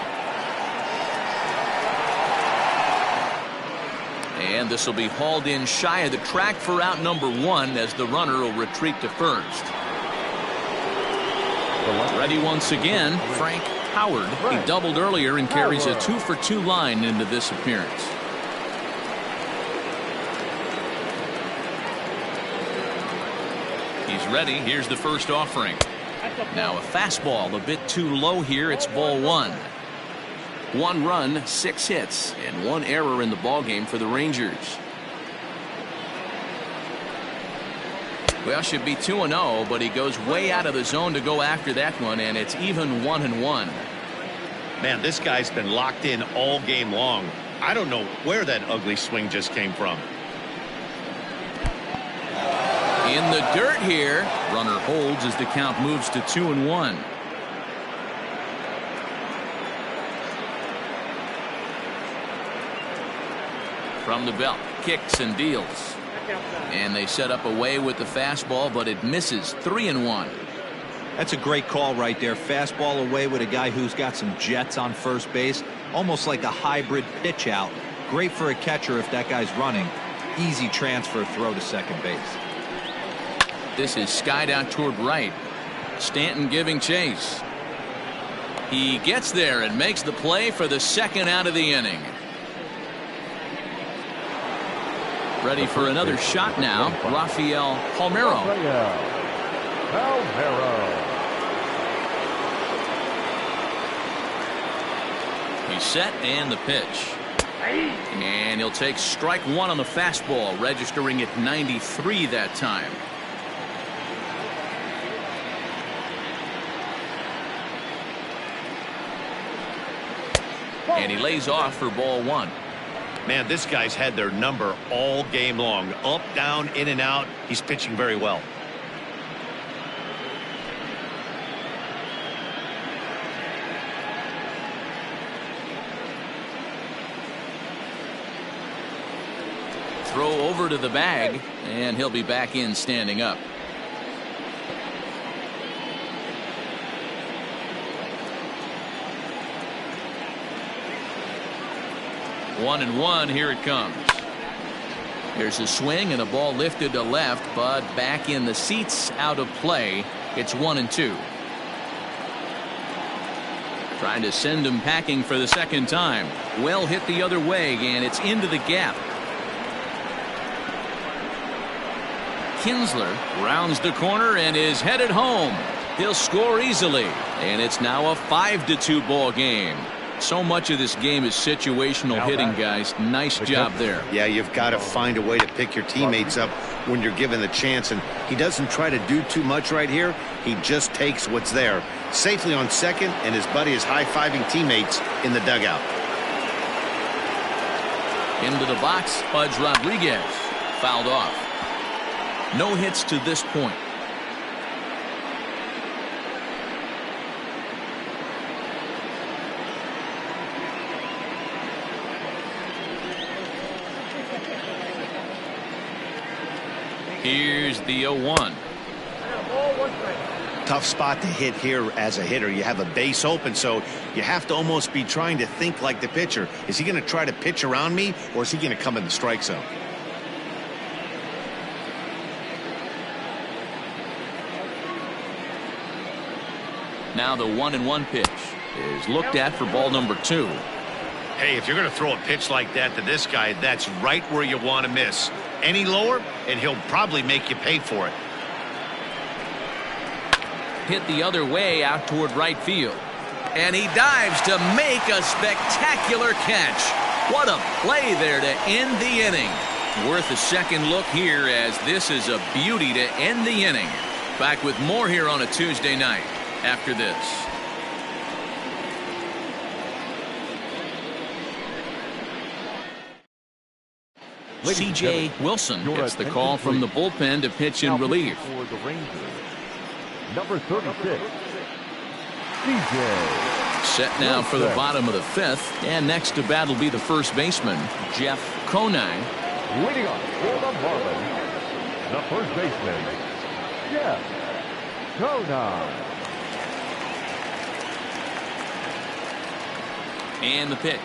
And this will be hauled in shy of the track for out number 1 as the runner will retreat to first. Ready once again, Frank Howard. He doubled earlier and carries a 2-for-2 line into this appearance. He's ready. Here's the first offering. Now a fastball a bit too low here. It's ball 1. 1 run, 6 hits, and 1 error in the ballgame for the Rangers. Well, should be 2-0, but he goes way out of the zone to go after that one, and it's even 1-1. Man, this guy's been locked in all game long. I don't know where that ugly swing just came from. In the dirt here. Runner holds as the count moves to 2-1. From the belt, kicks and deals. And they set up away with the fastball, but it misses. 3-1. That's a great call right there. Fastball away with a guy who's got some jets on first base. Almost like a hybrid pitch out. Great for a catcher if that guy's running. Easy transfer throw to second base. This is skied out toward right. Stanton giving chase. He gets there and makes the play for the second out of the inning. Ready for another shot now, Rafael Palmeiro. He's set and the pitch. And he'll take strike 1 on the fastball, registering at 93 that time. And he lays off for ball 1. Man, this guy's had their number all game long. Up, down, in and out. He's pitching very well. Throw over to the bag, and he'll be back in standing up. One and one, here it comes. Here's a swing and a ball lifted to left, but back in the seats, out of play. It's 1-2. Trying to send him packing for the second time. Well hit the other way, and it's into the gap. Kinsler rounds the corner and is headed home. He'll score easily, and it's now a 5-2 ball game. So much of this game is situational hitting, guys. Nice job there. Yeah, you've got to find a way to pick your teammates up when you're given the chance, and he doesn't try to do too much right here. He just takes what's there. Safely on second, and his buddy is high-fiving teammates in the dugout. Into the box, Pudge Rodriguez. Fouled off. No hits to this point. Here's the 0-1. Tough spot to hit here as a hitter. You have a base open, so you have to almost be trying to think like the pitcher. Is he going to try to pitch around me, or is he going to come in the strike zone? Now the 1-1 pitch is looked at for ball number 2. Hey, if you're going to throw a pitch like that to this guy, that's right where you want to miss. Any lower, and he'll probably make you pay for it. Hit the other way out toward right field. And he dives to make a spectacular catch. What a play there to end the inning. Worth a second look here, as this is a beauty to end the inning. Back with more here on a Tuesday night after this. C.J. Wilson gets the call from the bullpen to pitch in relief. For the Rangers, number 36, C.J. Set now for the bottom of the 5th, and next to bat will be the first baseman, Jeff Conine. Leading off for the Marlins, the first baseman, Jeff Conine. And the pitch.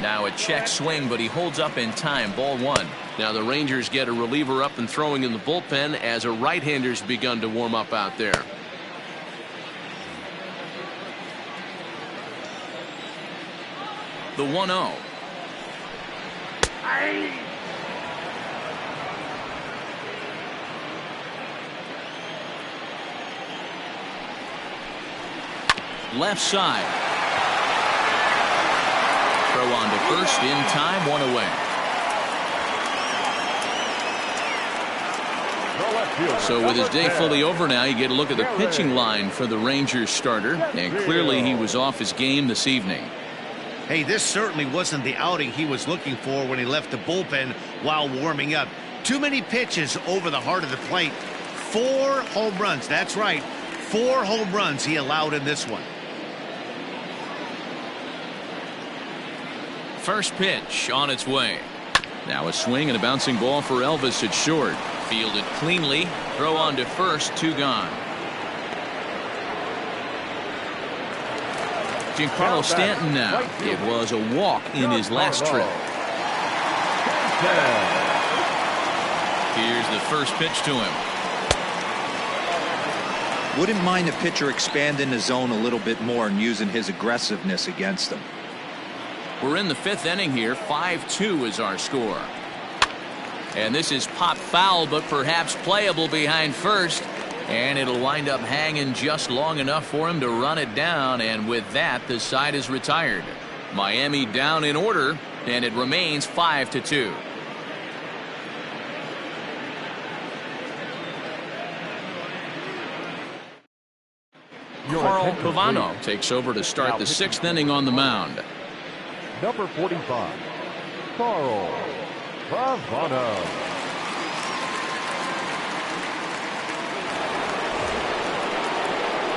Now a check swing, but he holds up in time. Ball 1. Now the Rangers get a reliever up and throwing in the bullpen as a right-hander's begun to warm up out there. The 1-0. Left side. Throw on to first in time, 1 away. So with his day fully over now, you get a look at the pitching line for the Rangers starter, and clearly he was off his game this evening. Hey, this certainly wasn't the outing he was looking for when he left the bullpen while warming up. Too many pitches over the heart of the plate. 4 home runs. That's right. 4 home runs he allowed in this one. First pitch on its way. Now a swing and a bouncing ball for Elvis at short. Fielded cleanly. Throw on to first. 2 gone. Giancarlo Stanton now. It was a walk in his last trip. Here's the first pitch to him. Wouldn't mind a pitcher expanding the zone a little bit more and using his aggressiveness against them. We're in the 5th inning here. 5-2 is our score. And this is pop foul, but perhaps playable behind first. And it'll wind up hanging just long enough for him to run it down. And with that, the side is retired. Miami down in order, and it remains 5-2. Carl Pavano takes over to start the 6th inning on the mound. Number 45, Carl Pavano.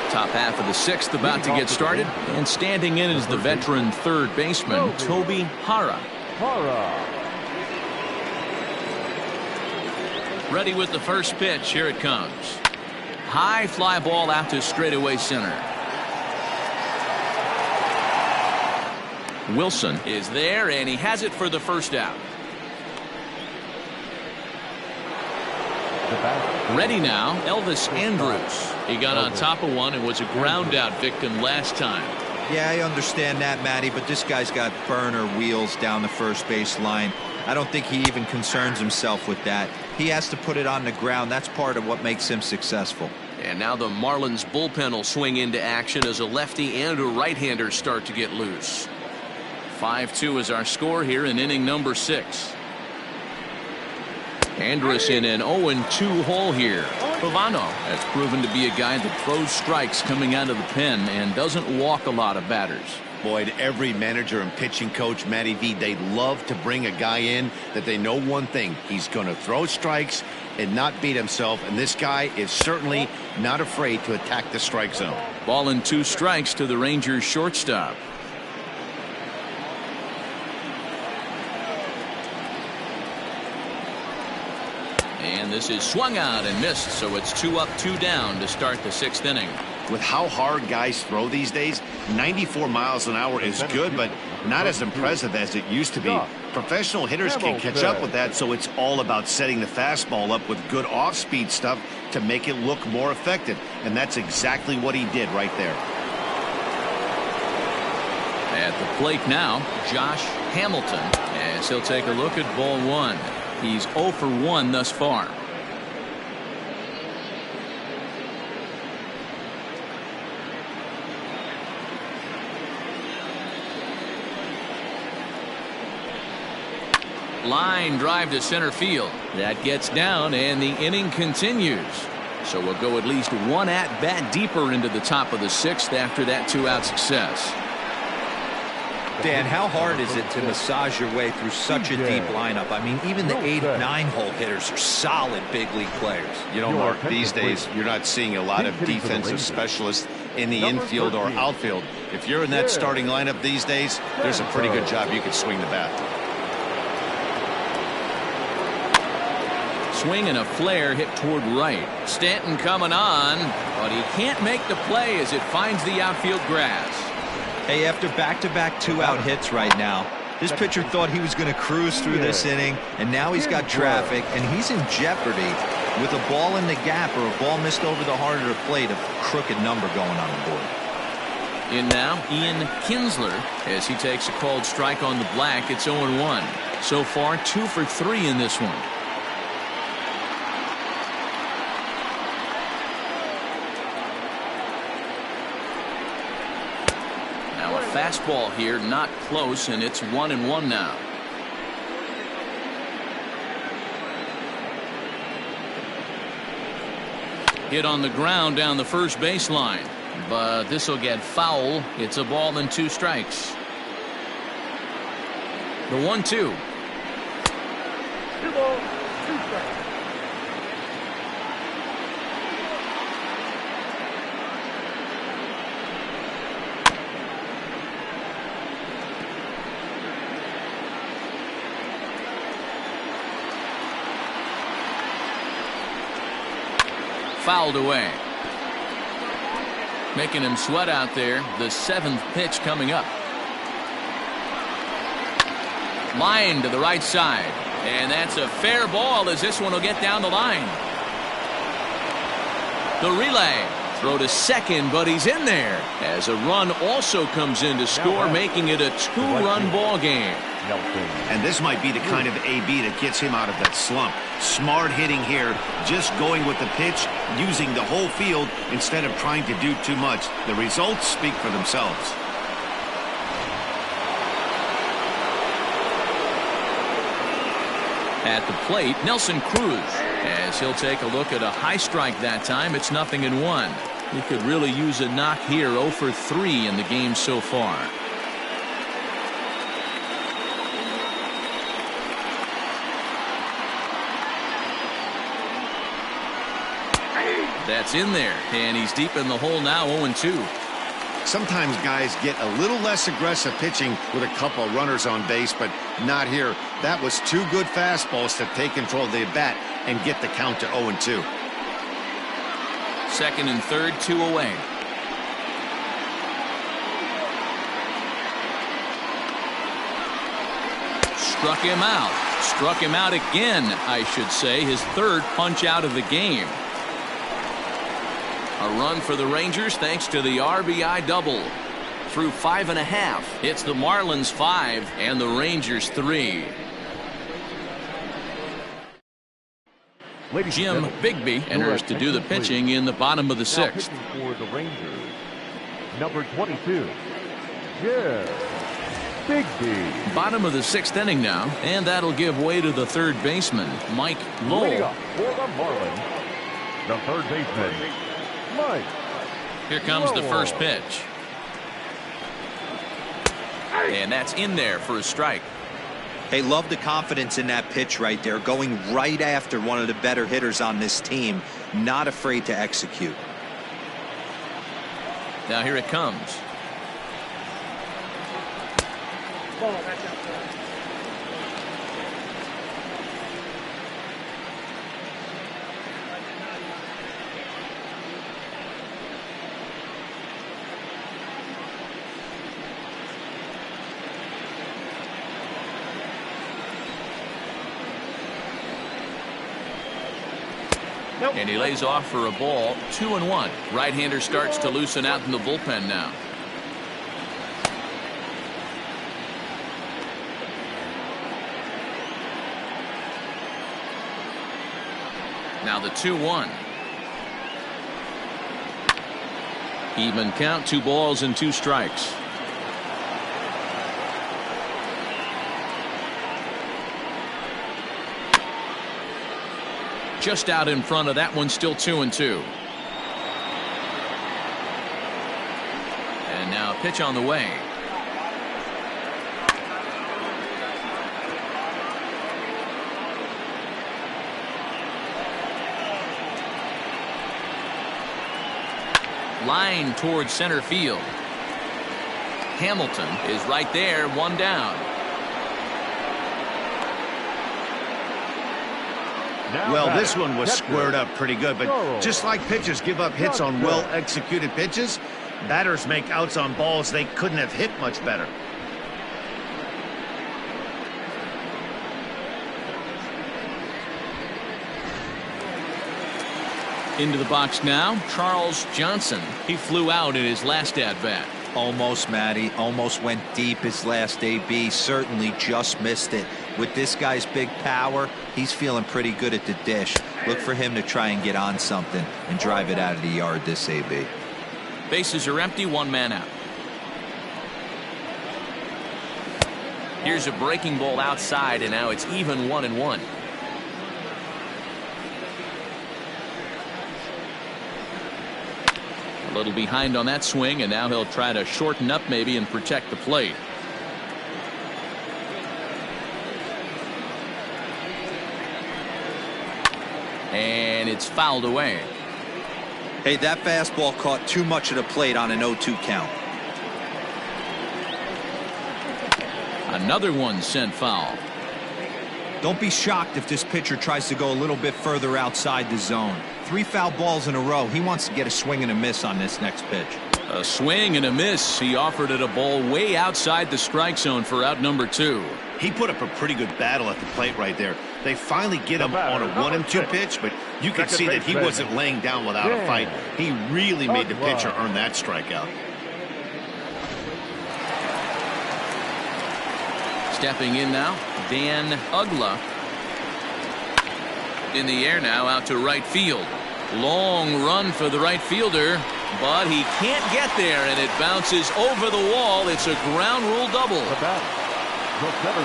Top half of the 6th about to get started, and standing in is the veteran third baseman, Toby Hara. Ready with the first pitch. Here it comes. High fly ball out to straightaway center. Wilson is there, and he has it for the first out. Ready now, Elvis Andrus. He got on top of one and was a ground out victim last time. Yeah, I understand that, Matty, but this guy's got burner wheels down the first base line. I don't think he even concerns himself with that. He has to put it on the ground. That's part of what makes him successful. And now the Marlins bullpen will swing into action as a lefty and a right-hander start to get loose. 5-2 is our score here in inning number 6. Andrus in an 0-2 hole here. Pavano has proven to be a guy that throws strikes coming out of the pen and doesn't walk a lot of batters. Boyd, every manager and pitching coach, Matty V, they love to bring a guy in that they know one thing. He's going to throw strikes and not beat himself, and this guy is certainly not afraid to attack the strike zone. Ball and 2 strikes to the Rangers shortstop. And this is swung out and missed, so it's 2 up, 2 down to start the 6th inning. With how hard guys throw these days, 94 miles an hour is good, but not as impressive as it used to be. Professional hitters can catch up with that, so it's all about setting the fastball up with good off-speed stuff to make it look more effective. And that's exactly what he did right there. At the plate now, Josh Hamilton, as he'll take a look at ball one. He's 0 for 1 thus far. Line drive to center field. That gets down, and the inning continues. So we'll go at least one at-bat deeper into the top of the 6th after that 2-out success. Dan, how hard is it to massage your way through such a deep lineup? I mean, even the 8 and 9 hole hitters are solid big league players. You know, Mark, these days you're not seeing a lot of defensive specialists in the infield or outfield. If you're in that starting lineup these days, there's a pretty good job you can swing the bat. Swing and a flare hit toward right. Stanton coming on, but he can't make the play as it finds the outfield grass. Hey, after back-to-back 2-out hits right now, this pitcher thought he was going to cruise through this inning, and now he's got traffic, and he's in jeopardy with a ball in the gap or a ball missed over the heart of the plate, a crooked number going on the board. In now, Ian Kinsler, as he takes a called strike on the black. It's 0-1. So far, 2 for 3 in this one. Fastball here, not close, and it's 1-1 now. Hit on the ground down the first baseline, but this will get foul. It's a ball and 2 strikes. The 1-2. 2 balls, 2 strikes. Fouled away. Making him sweat out there. The 7th pitch coming up. Line to the right side. And that's a fair ball as this one will get down the line. The relay. Throw to second, but he's in there. As a run also comes in to score, making it a 2-run ball game. And this might be the kind of AB that gets him out of that slump. Smart hitting here, just going with the pitch, using the whole field instead of trying to do too much. The results speak for themselves. At the plate, Nelson Cruz, as he'll take a look at a high strike that time. It's 0-1. He could really use a knock here. 0 for 3 in the game so far. That's in there, and he's deep in the hole now. 0-2. Sometimes guys get a little less aggressive pitching with a couple of runners on base, but not here. That was 2 good fastballs to take control of the bat and get the count to 0-2. Second and third, 2 away. Struck him out. Struck him out again, I should say. His 3rd punch out of the game. A run for the Rangers thanks to the RBI double. Through 5.5. It's the Marlins 5 and the Rangers 3. Jim Bigby enters to do the pitching in the bottom of the 6th. For the Rangers, number 22, Jim Bigby. Bottom of the 6th inning now, and that'll give way to the 3rd baseman, Mike Leading Lowell. up for the Marlins, the 3rd baseman, Mike. Here comes the first pitch. And that's in there for a strike. Hey, love the confidence in that pitch right there, going right after one of the better hitters on this team, not afraid to execute. Now here it comes. Ball, that's outside. And he lays off for a ball, 2-1. Right-hander starts to loosen out in the bullpen now. Now the 2-1. Even count, 2 balls and 2 strikes. Just out in front of that one, still 2-2. And now a pitch on the way. Line towards center field. Hamilton is right there, 1 down. Well, this one was squared up pretty good, but just like pitchers give up hits on well-executed pitches, batters make outs on balls they couldn't have hit much better. Into the box now, Charles Johnson. He flew out in his last at-bat. Almost, Matty. Almost went deep his last AB. Certainly just missed it. With this guy's big power, he's feeling pretty good at the dish. Look for him to try and get on something and drive it out of the yard this AB. Bases are empty, 1 man out. Here's a breaking ball outside, and now it's even 1-1. A little behind on that swing, and now he'll try to shorten up maybe and protect the plate. And it's fouled away. Hey, that fastball caught too much of the plate on an 0-2 count. Another one sent foul. Don't be shocked if this pitcher tries to go a little bit further outside the zone. 3 foul balls in a row. He wants to get a swing and a miss on this next pitch. A swing and a miss. He offered it a ball way outside the strike zone for out number 2. He put up a pretty good battle at the plate right there. They finally get him on a 1-2 pitch, but you could see that he wasn't laying down without a fight. He really made the pitcher earn that strikeout. Stepping in now, Dan Ugla. In the air now, out to right field. Long run for the right fielder, but he can't get there, and it bounces over the wall. It's a ground rule double.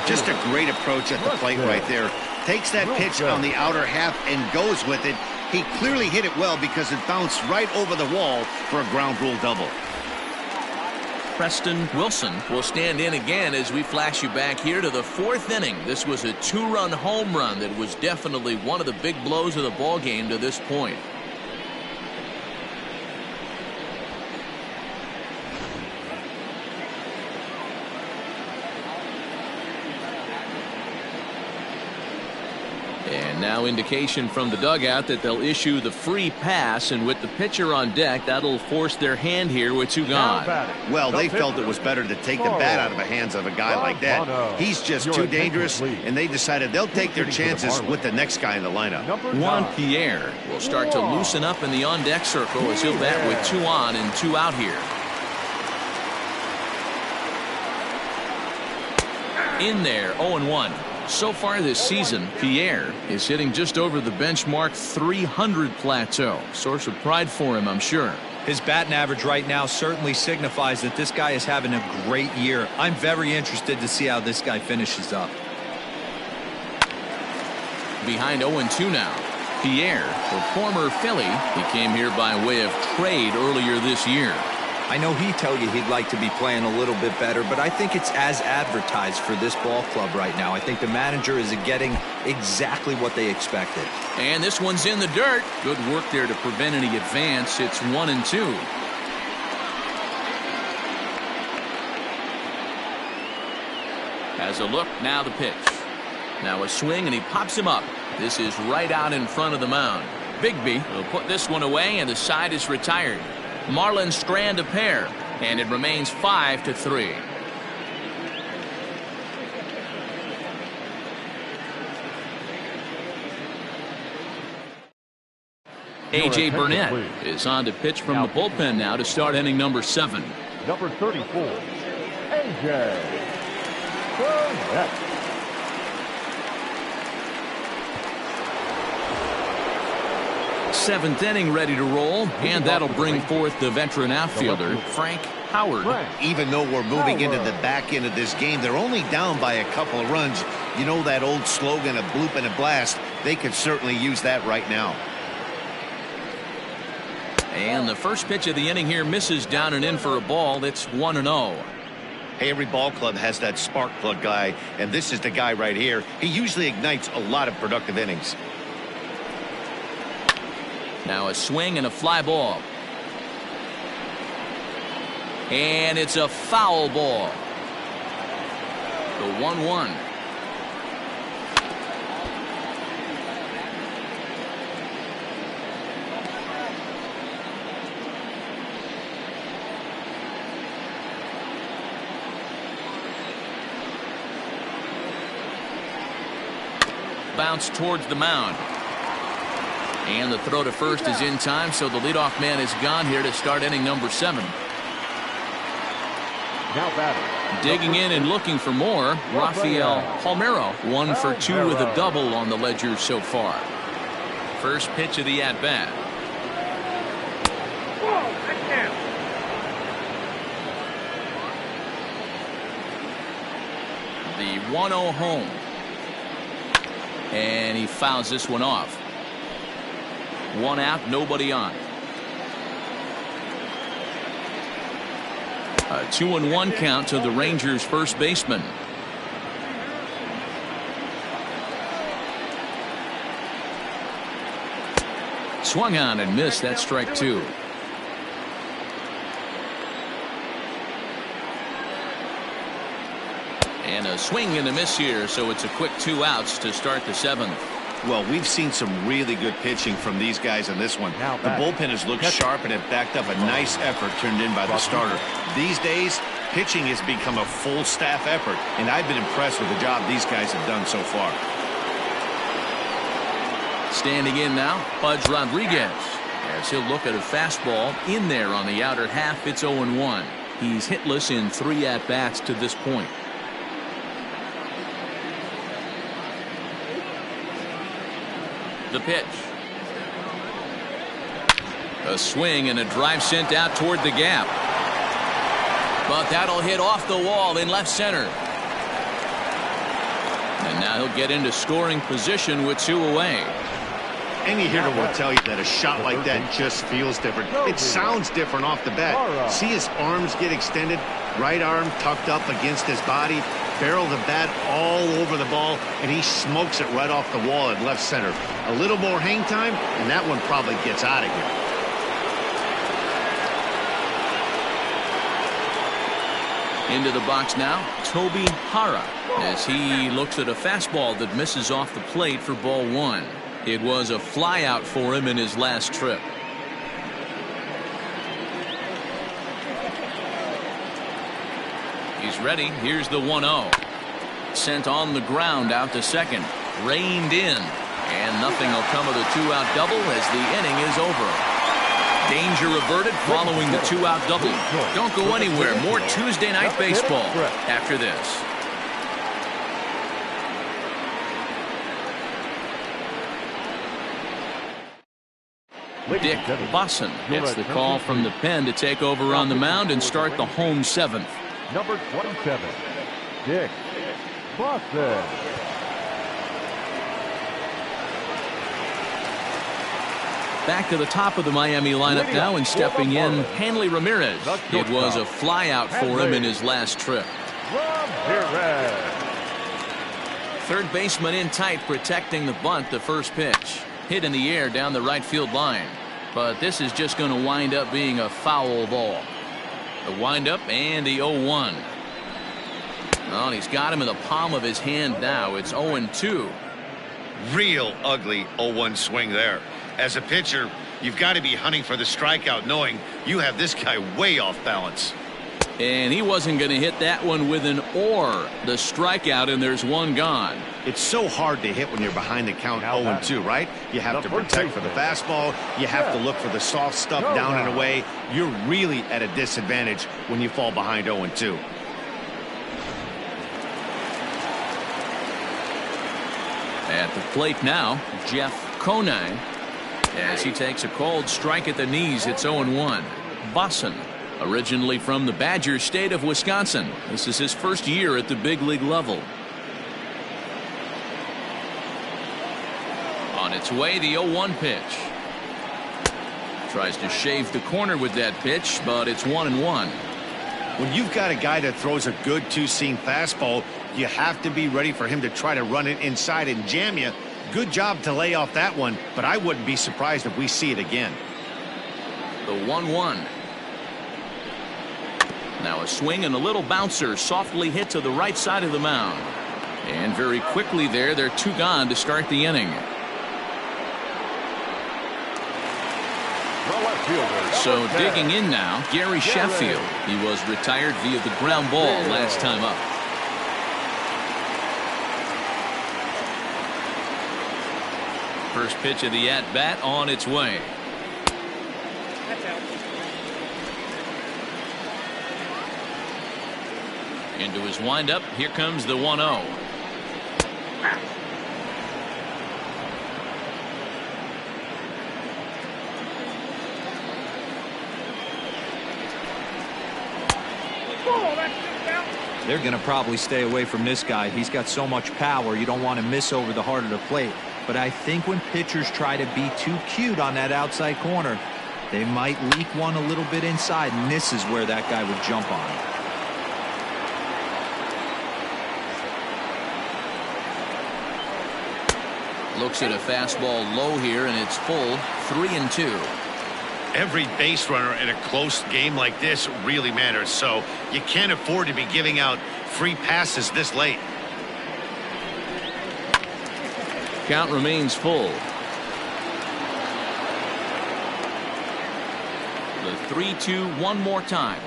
Just a great approach at the plate right there. Takes that pitch on the outer half and goes with it. He clearly hit it well because it bounced right over the wall for a ground rule double. Preston Wilson will stand in again as we flash you back here to the 4th inning. This was a 2-run home run that was definitely one of the big blows of the ball game to this point. And now indication from the dugout that they'll issue the free pass, and with the pitcher on deck, that'll force their hand here with 2 gone. Well, they felt it was better to take the bat out of the hands of a guy like that. He's just too dangerous, and they decided they'll take their chances with the next guy in the lineup. Juan Pierre will start to loosen up in the on-deck circle as he'll bat with 2 on and 2 out here. In there, 0-1. So far this season, Pierre is hitting just over the benchmark 300 plateau. Source of pride for him, I'm sure. His batting average right now certainly signifies that this guy is having a great year. I'm very interested to see how this guy finishes up. Behind 0-2 now. Pierre, the former Philly, he came here by way of trade earlier this year. I know he'd tell you he'd like to be playing a little bit better, but I think it's as advertised for this ball club right now. I think the manager is getting exactly what they expected. And this one's in the dirt. Good work there to prevent any advance. It's 1-2. Has a look, now the pitch. Now a swing, and he pops him up. This is right out in front of the mound. Bigby will put this one away, and the side is retired. Marlins strand a pair, and it remains 5-3. A.J. Burnett is on to pitch from the bullpen now to start inning number 7. Number 34, A.J. Burnett. Seventh inning ready to roll, and that'll bring forth the veteran outfielder, Frank Howard. Even though we're moving into the back end of this game, they're only down by a couple of runs. You know that old slogan, a bloop and a blast. They could certainly use that right now. And the first pitch of the inning here misses down and in for a ball. It's 1-0. Hey, every ball club has that spark plug guy, and this is the guy right here. He usually ignites a lot of productive innings. Now a swing and a fly ball. And it's a foul ball. The 1-1. Bounce towards the mound. And the throw to first is in time, so the leadoff man is gone here to start inning number 7. Now batting. Digging in and looking for more, Rafael Palmeiro, 1 for 2 with a double on the ledger so far. First pitch of the at-bat. The 1-0 home. And he fouls this one off. 1 out, nobody on. A 2-1 count to the Rangers' first baseman. Swung on and missed. That strike 2. And a swing and a miss here, so it's a quick 2 outs to start the 7th. Well, we've seen some really good pitching from these guys in this one. The bullpen has looked sharp and it backed up a nice effort turned in by the starter. These days, pitching has become a full staff effort, and I've been impressed with the job these guys have done so far. Standing in now, Pudge Rodriguez, as he'll look at a fastball in there on the outer half. It's 0-1. He's hitless in 3 at-bats to this point. The pitch. A swing and a drive sent out toward the gap. But that'll hit off the wall in left center. And now he'll get into scoring position with 2 away. Any hitter will tell you that a shot like that just feels different. It sounds different off the bat. See his arms get extended, right arm tucked up against his body, barrel the bat all over the ball, and he smokes it right off the wall in left center. A little more hang time, and that one probably gets out of here. Into the box now, Toby Hara, as he looks at a fastball that misses off the plate for ball 1. It was a flyout for him in his last trip. He's ready. Here's the 1-0. Sent on the ground out to second. Reined in. And nothing will come of the 2-out double as the inning is over. Danger averted following the 2-out double. Don't go anywhere. More Tuesday Night Baseball after this. Dick Bosson gets the call from the pen to take over on the mound and start the home 7th. Number 27, Dick Bosson. Back to the top of the Miami lineup now, and stepping in, Hanley Ramirez. It was a flyout for him in his last trip. Third baseman in tight, protecting the bunt. The first pitch hit in the air down the right field line, but this is just going to wind up being a foul ball. The windup and the 0-1. Well, he's got him in the palm of his hand now. It's 0-2. Real ugly 0-1 swing there. As a pitcher, you've got to be hunting for the strikeout, knowing you have this guy way off balance. And he wasn't going to hit that one with an or. The strikeout, and there's one gone. It's so hard to hit when you're behind the count 0-2, right? You have to protect for the fastball. You have to look for the soft stuff down and away. You're really at a disadvantage when you fall behind 0-2. At the plate now, Jeff Conine, as he takes a cold strike at the knees. It's 0-1. Bosson, originally from the Badger State of Wisconsin. This is his first year at the big league level. On its way, the 0-1 pitch. Tries to shave the corner with that pitch, but it's 1-1. When you've got a guy that throws a good two-seam fastball, you have to be ready for him to try to run it inside and jam you. Good job to lay off that one, but I wouldn't be surprised if we see it again. The 1-1. Now a swing and a little bouncer softly hit to the right side of the mound. And very quickly there, they're two gone to start the inning. So digging in now, Gary Sheffield. He was retired via the ground ball last time up. First pitch of the at-bat on its way. That's out. Into his windup. Here comes the 1-0. They're going to probably stay away from this guy. He's got so much power. You don't want to miss over the heart of the plate. But I think when pitchers try to be too cute on that outside corner, they might leak one a little bit inside, and this is where that guy would jump on it. Looks at a fastball low here, and it's full. 3-2. Every base runner in a close game like this really matters, so you can't afford to be giving out free passes this late. Count remains full. The 3-2 one more time.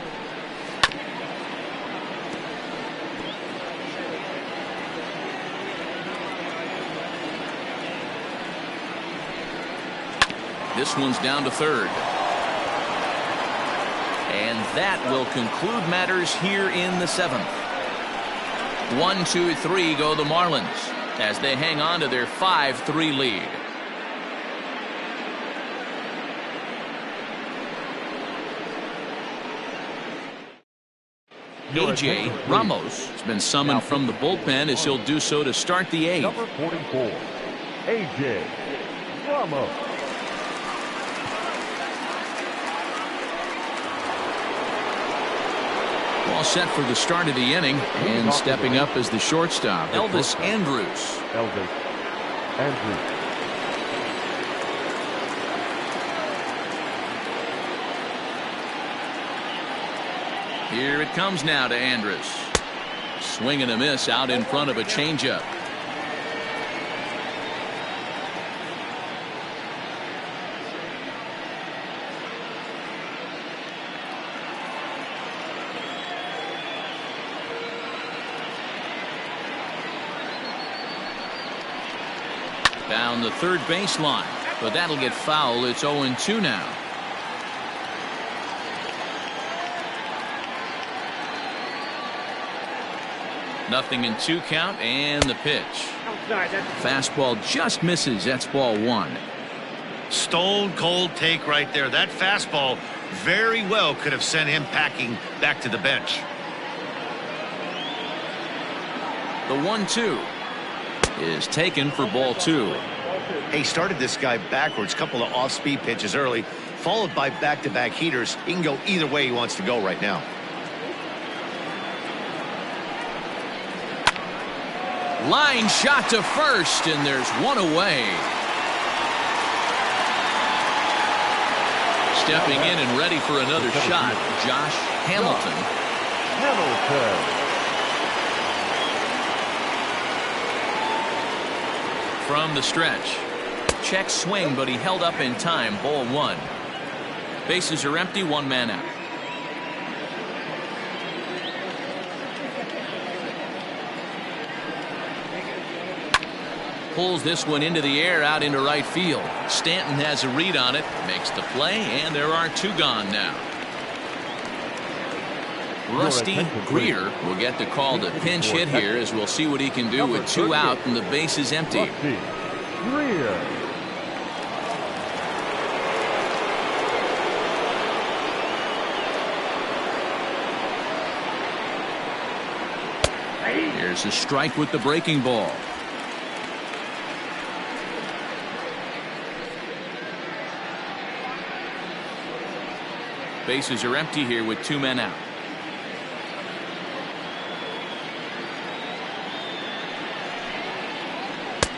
This one's down to third. And that will conclude matters here in the 7th. 1-2-3 go the Marlins as they hang on to their 5-3 lead. A.J. Ramos has been summoned from the bullpen as he'll do so to start the 8th. Number 44, A.J. Ramos. All set for the start of the inning, and stepping up as the shortstop, Elvis Andrus. Elvis Andrus. Here it comes now to Andrus. Swing and a miss out in front of a changeup. Down the third baseline, but that'll get foul. It's 0-2 now. Nothing in 2 count, and the pitch. Fastball just misses. That's ball 1. Stone cold take right there. That fastball very well could have sent him packing back to the bench. The 1-2 is taken for ball 2. He started this guy backwards, couple of off-speed pitches early, followed by back-to-back heaters. He can go either way he wants to go right now. Line shot to first, and there's one away. Stepping in and ready for another shot, Josh Hamilton. From the stretch. Check swing, but he held up in time. Ball 1. Bases are empty, 1 man out. pulls this one into the air out into right field. Stanton has a read on it, makes the play, and there are two gone now. Rusty Greer will get the call to pinch hit here, as we'll see what he can do with two out and the base is empty. Here's a strike with the breaking ball. Bases are empty here with two men out.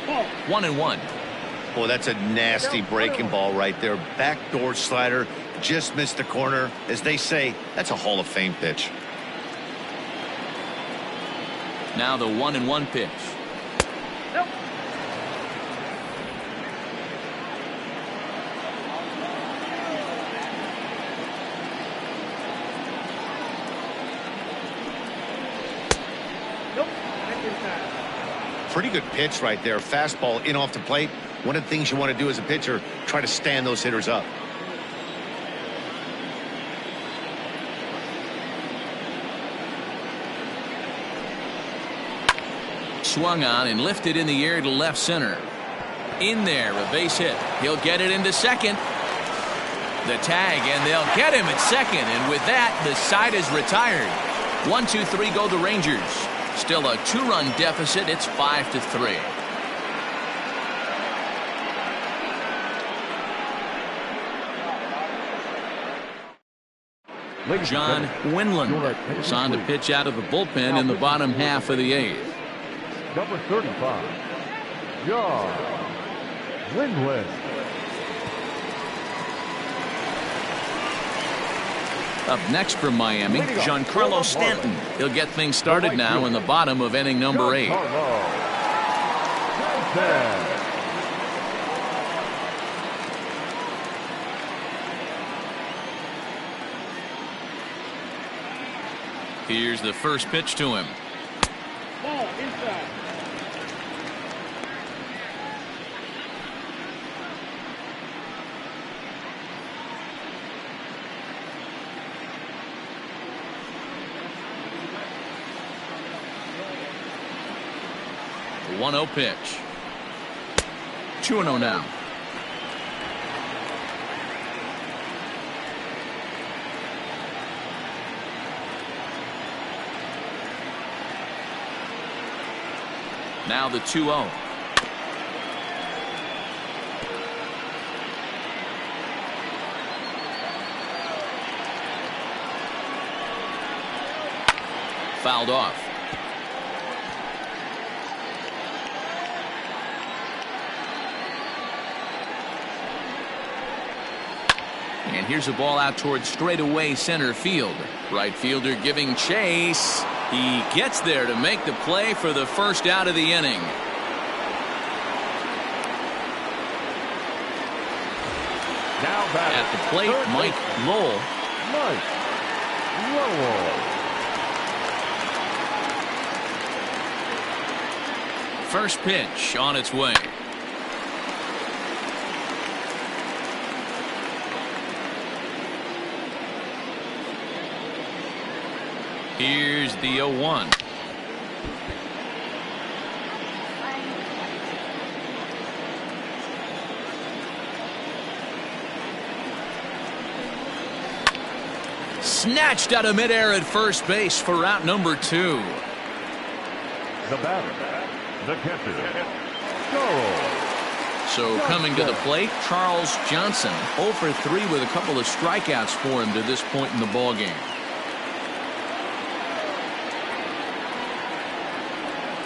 Ball. 1-1. Boy, that's a nasty breaking ball right there. Backdoor slider, just missed the corner. As they say, that's a Hall of Fame pitch. Now the 1-1 pitch. Nope. Nope. Back inside. Pretty good pitch right there. Fastball in off the plate. One of the things you want to do as a pitcher, try to stand those hitters up. Swung on and lifted in the air to left center. In there, a base hit. He'll get it into second. The tag, and they'll get him at second. And with that, the side is retired. 1-2-3 go the Rangers. Still a two-run deficit. It's 5-3. John Winland is on to pitch out of the bullpen in the bottom half of the eighth. Number 35, John Winland. Up next from Miami, Giancarlo Stanton. He'll get things started now in the bottom of inning number 8. Here's the first pitch to him. Ball inside. The 1-0 pitch. 2-0 now. Now the 2-0. Fouled off. And here's a ball out towards straightaway center field. Right fielder giving chase. He gets there to make the play for the first out of the inning. Now At the plate, Mike Lowell. First pitch on its way. Here's the 0-1. Snatched out of midair at first base for out number 2. The batter, the catcher, Charles. So coming to the plate, Charles Johnson, 0 for 3 with a couple of strikeouts for him to this point in the ballgame.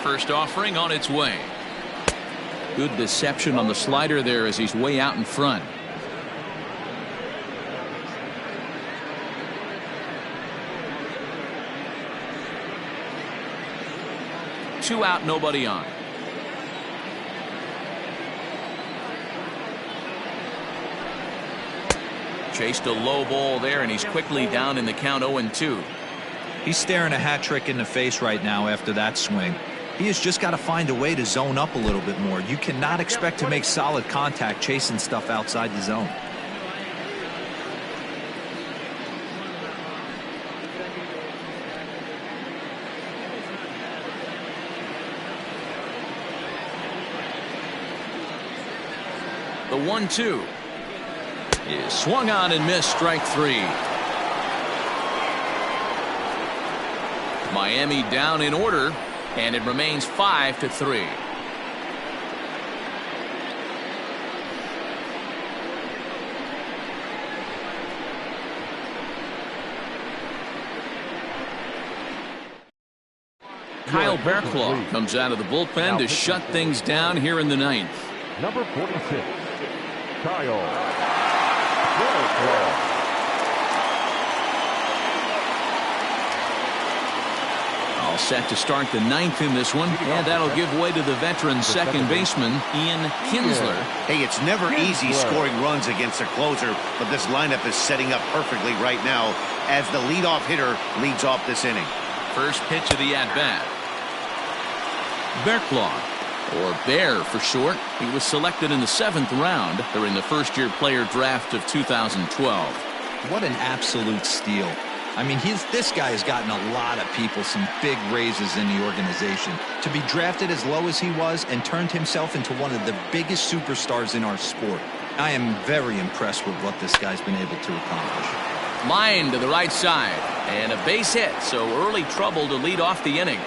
First offering on its way. Good deception on the slider there as he's way out in front. Two out, nobody on. Chased a low ball there, and he's quickly down in the count 0-2. He's staring a hat trick in the face right now after that swing. He has just got to find a way to zone up a little bit more. You cannot expect to make solid contact chasing stuff outside the zone. The 1-2 is swung on and missed, strike 3. Miami down in order, and it remains 5-3. Kyle Barraclough comes out of the bullpen to shut things down here in the 9th. Number 46, Kyle Barraclough. All set to start the 9th in this one, and that'll give way to the veteran second baseman, Ian Kinsler. Hey, it's never easy scoring runs against a closer, but this lineup is setting up perfectly right now as the leadoff hitter leads off this inning. First pitch of the at-bat. Barraclough, or Bear for short. He was selected in the 7th round during the first-year player draft of 2012. What an absolute steal. I mean, this guy has gotten a lot of people some big raises in the organization. To be drafted as low as he was and turned himself into one of the biggest superstars in our sport. I am very impressed with what this guy's been able to accomplish. Line to the right side, and a base hit, so early trouble to lead off the inning.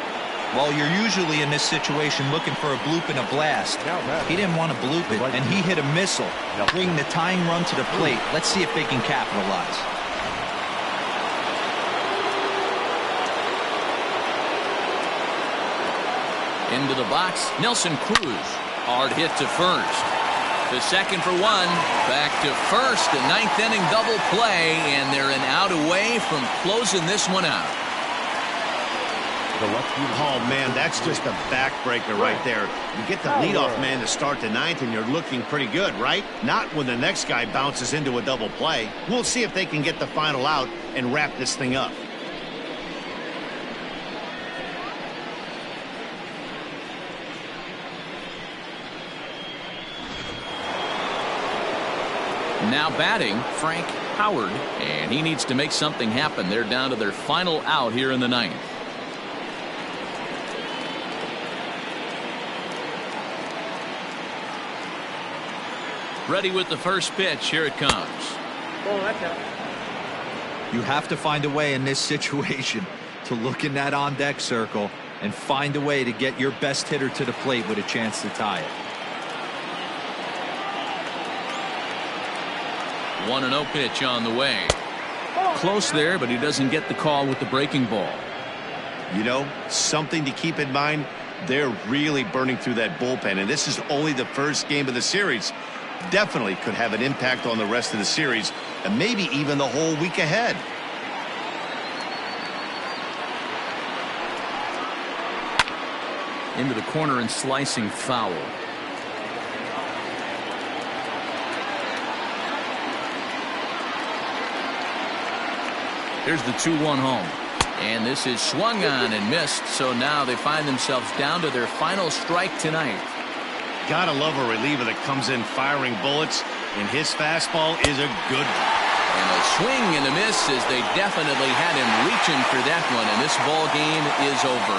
Well, you're usually in this situation looking for a bloop and a blast. He didn't want to bloop it, and he hit a missile, bringing the tying run to the plate. Let's see if they can capitalize. Into the box, Nelson Cruz. Hard hit to first. The second for one. Back to first. A 9th inning double play, and they're an out away from closing this one out. Oh, man, that's just a backbreaker right there. You get the leadoff man to start the 9th, and you're looking pretty good, right? Not when the next guy bounces into a double play. We'll see if they can get the final out and wrap this thing up. Now batting, Frank Howard, and he needs to make something happen. They're down to their final out here in the 9th. Ready with the first pitch. Here it comes. Oh, that's out. You have to find a way in this situation to look in that on-deck circle and find a way to get your best hitter to the plate with a chance to tie it. 1-0 pitch on the way. Close there, but he doesn't get the call with the breaking ball. You know, something to keep in mind, they're really burning through that bullpen, and this is only the first game of the series. Definitely could have an impact on the rest of the series, and maybe even the whole week ahead. Into the corner and slicing foul. Here's the 2-1 home. And this is swung on and missed, so now they find themselves down to their final strike tonight. Gotta love a reliever that comes in firing bullets, and his fastball is a good one. And a swing and a miss as they definitely had him reaching for that one, and this ball game is over.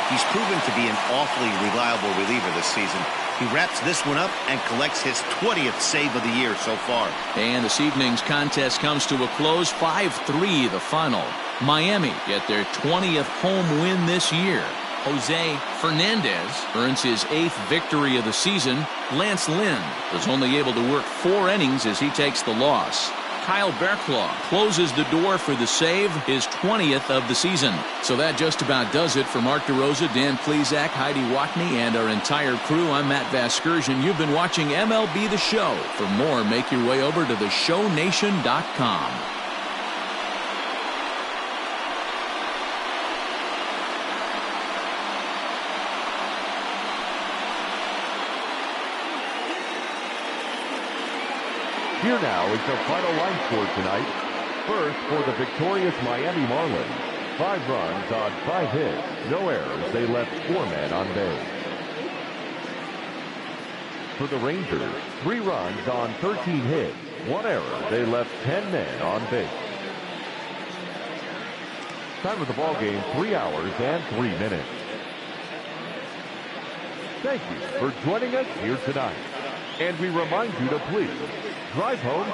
He's proven to be an awfully reliable reliever this season. He wraps this one up and collects his 20th save of the year so far. And this evening's contest comes to a close, 5-3 the final. Miami get their 20th home win this year. Jose Fernandez earns his 8th victory of the season. Lance Lynn was only able to work 4 innings as he takes the loss. Kyle Barraclough closes the door for the save, his 20th of the season. So that just about does it for Mark DeRosa, Dan Plesac, Heidi Watney, and our entire crew. I'm Matt Vasgersian. You've been watching MLB The Show. For more, make your way over to theshownation.com. Here now is the final line score tonight. First, for the victorious Miami Marlins, 5 runs on 5 hits, no errors. They left 4 men on base. For the Rangers, 3 runs on 13 hits, 1 error. They left 10 men on base. Time of the ball game, 3 hours and 3 minutes. Thank you for joining us here tonight. And we remind you to please drive home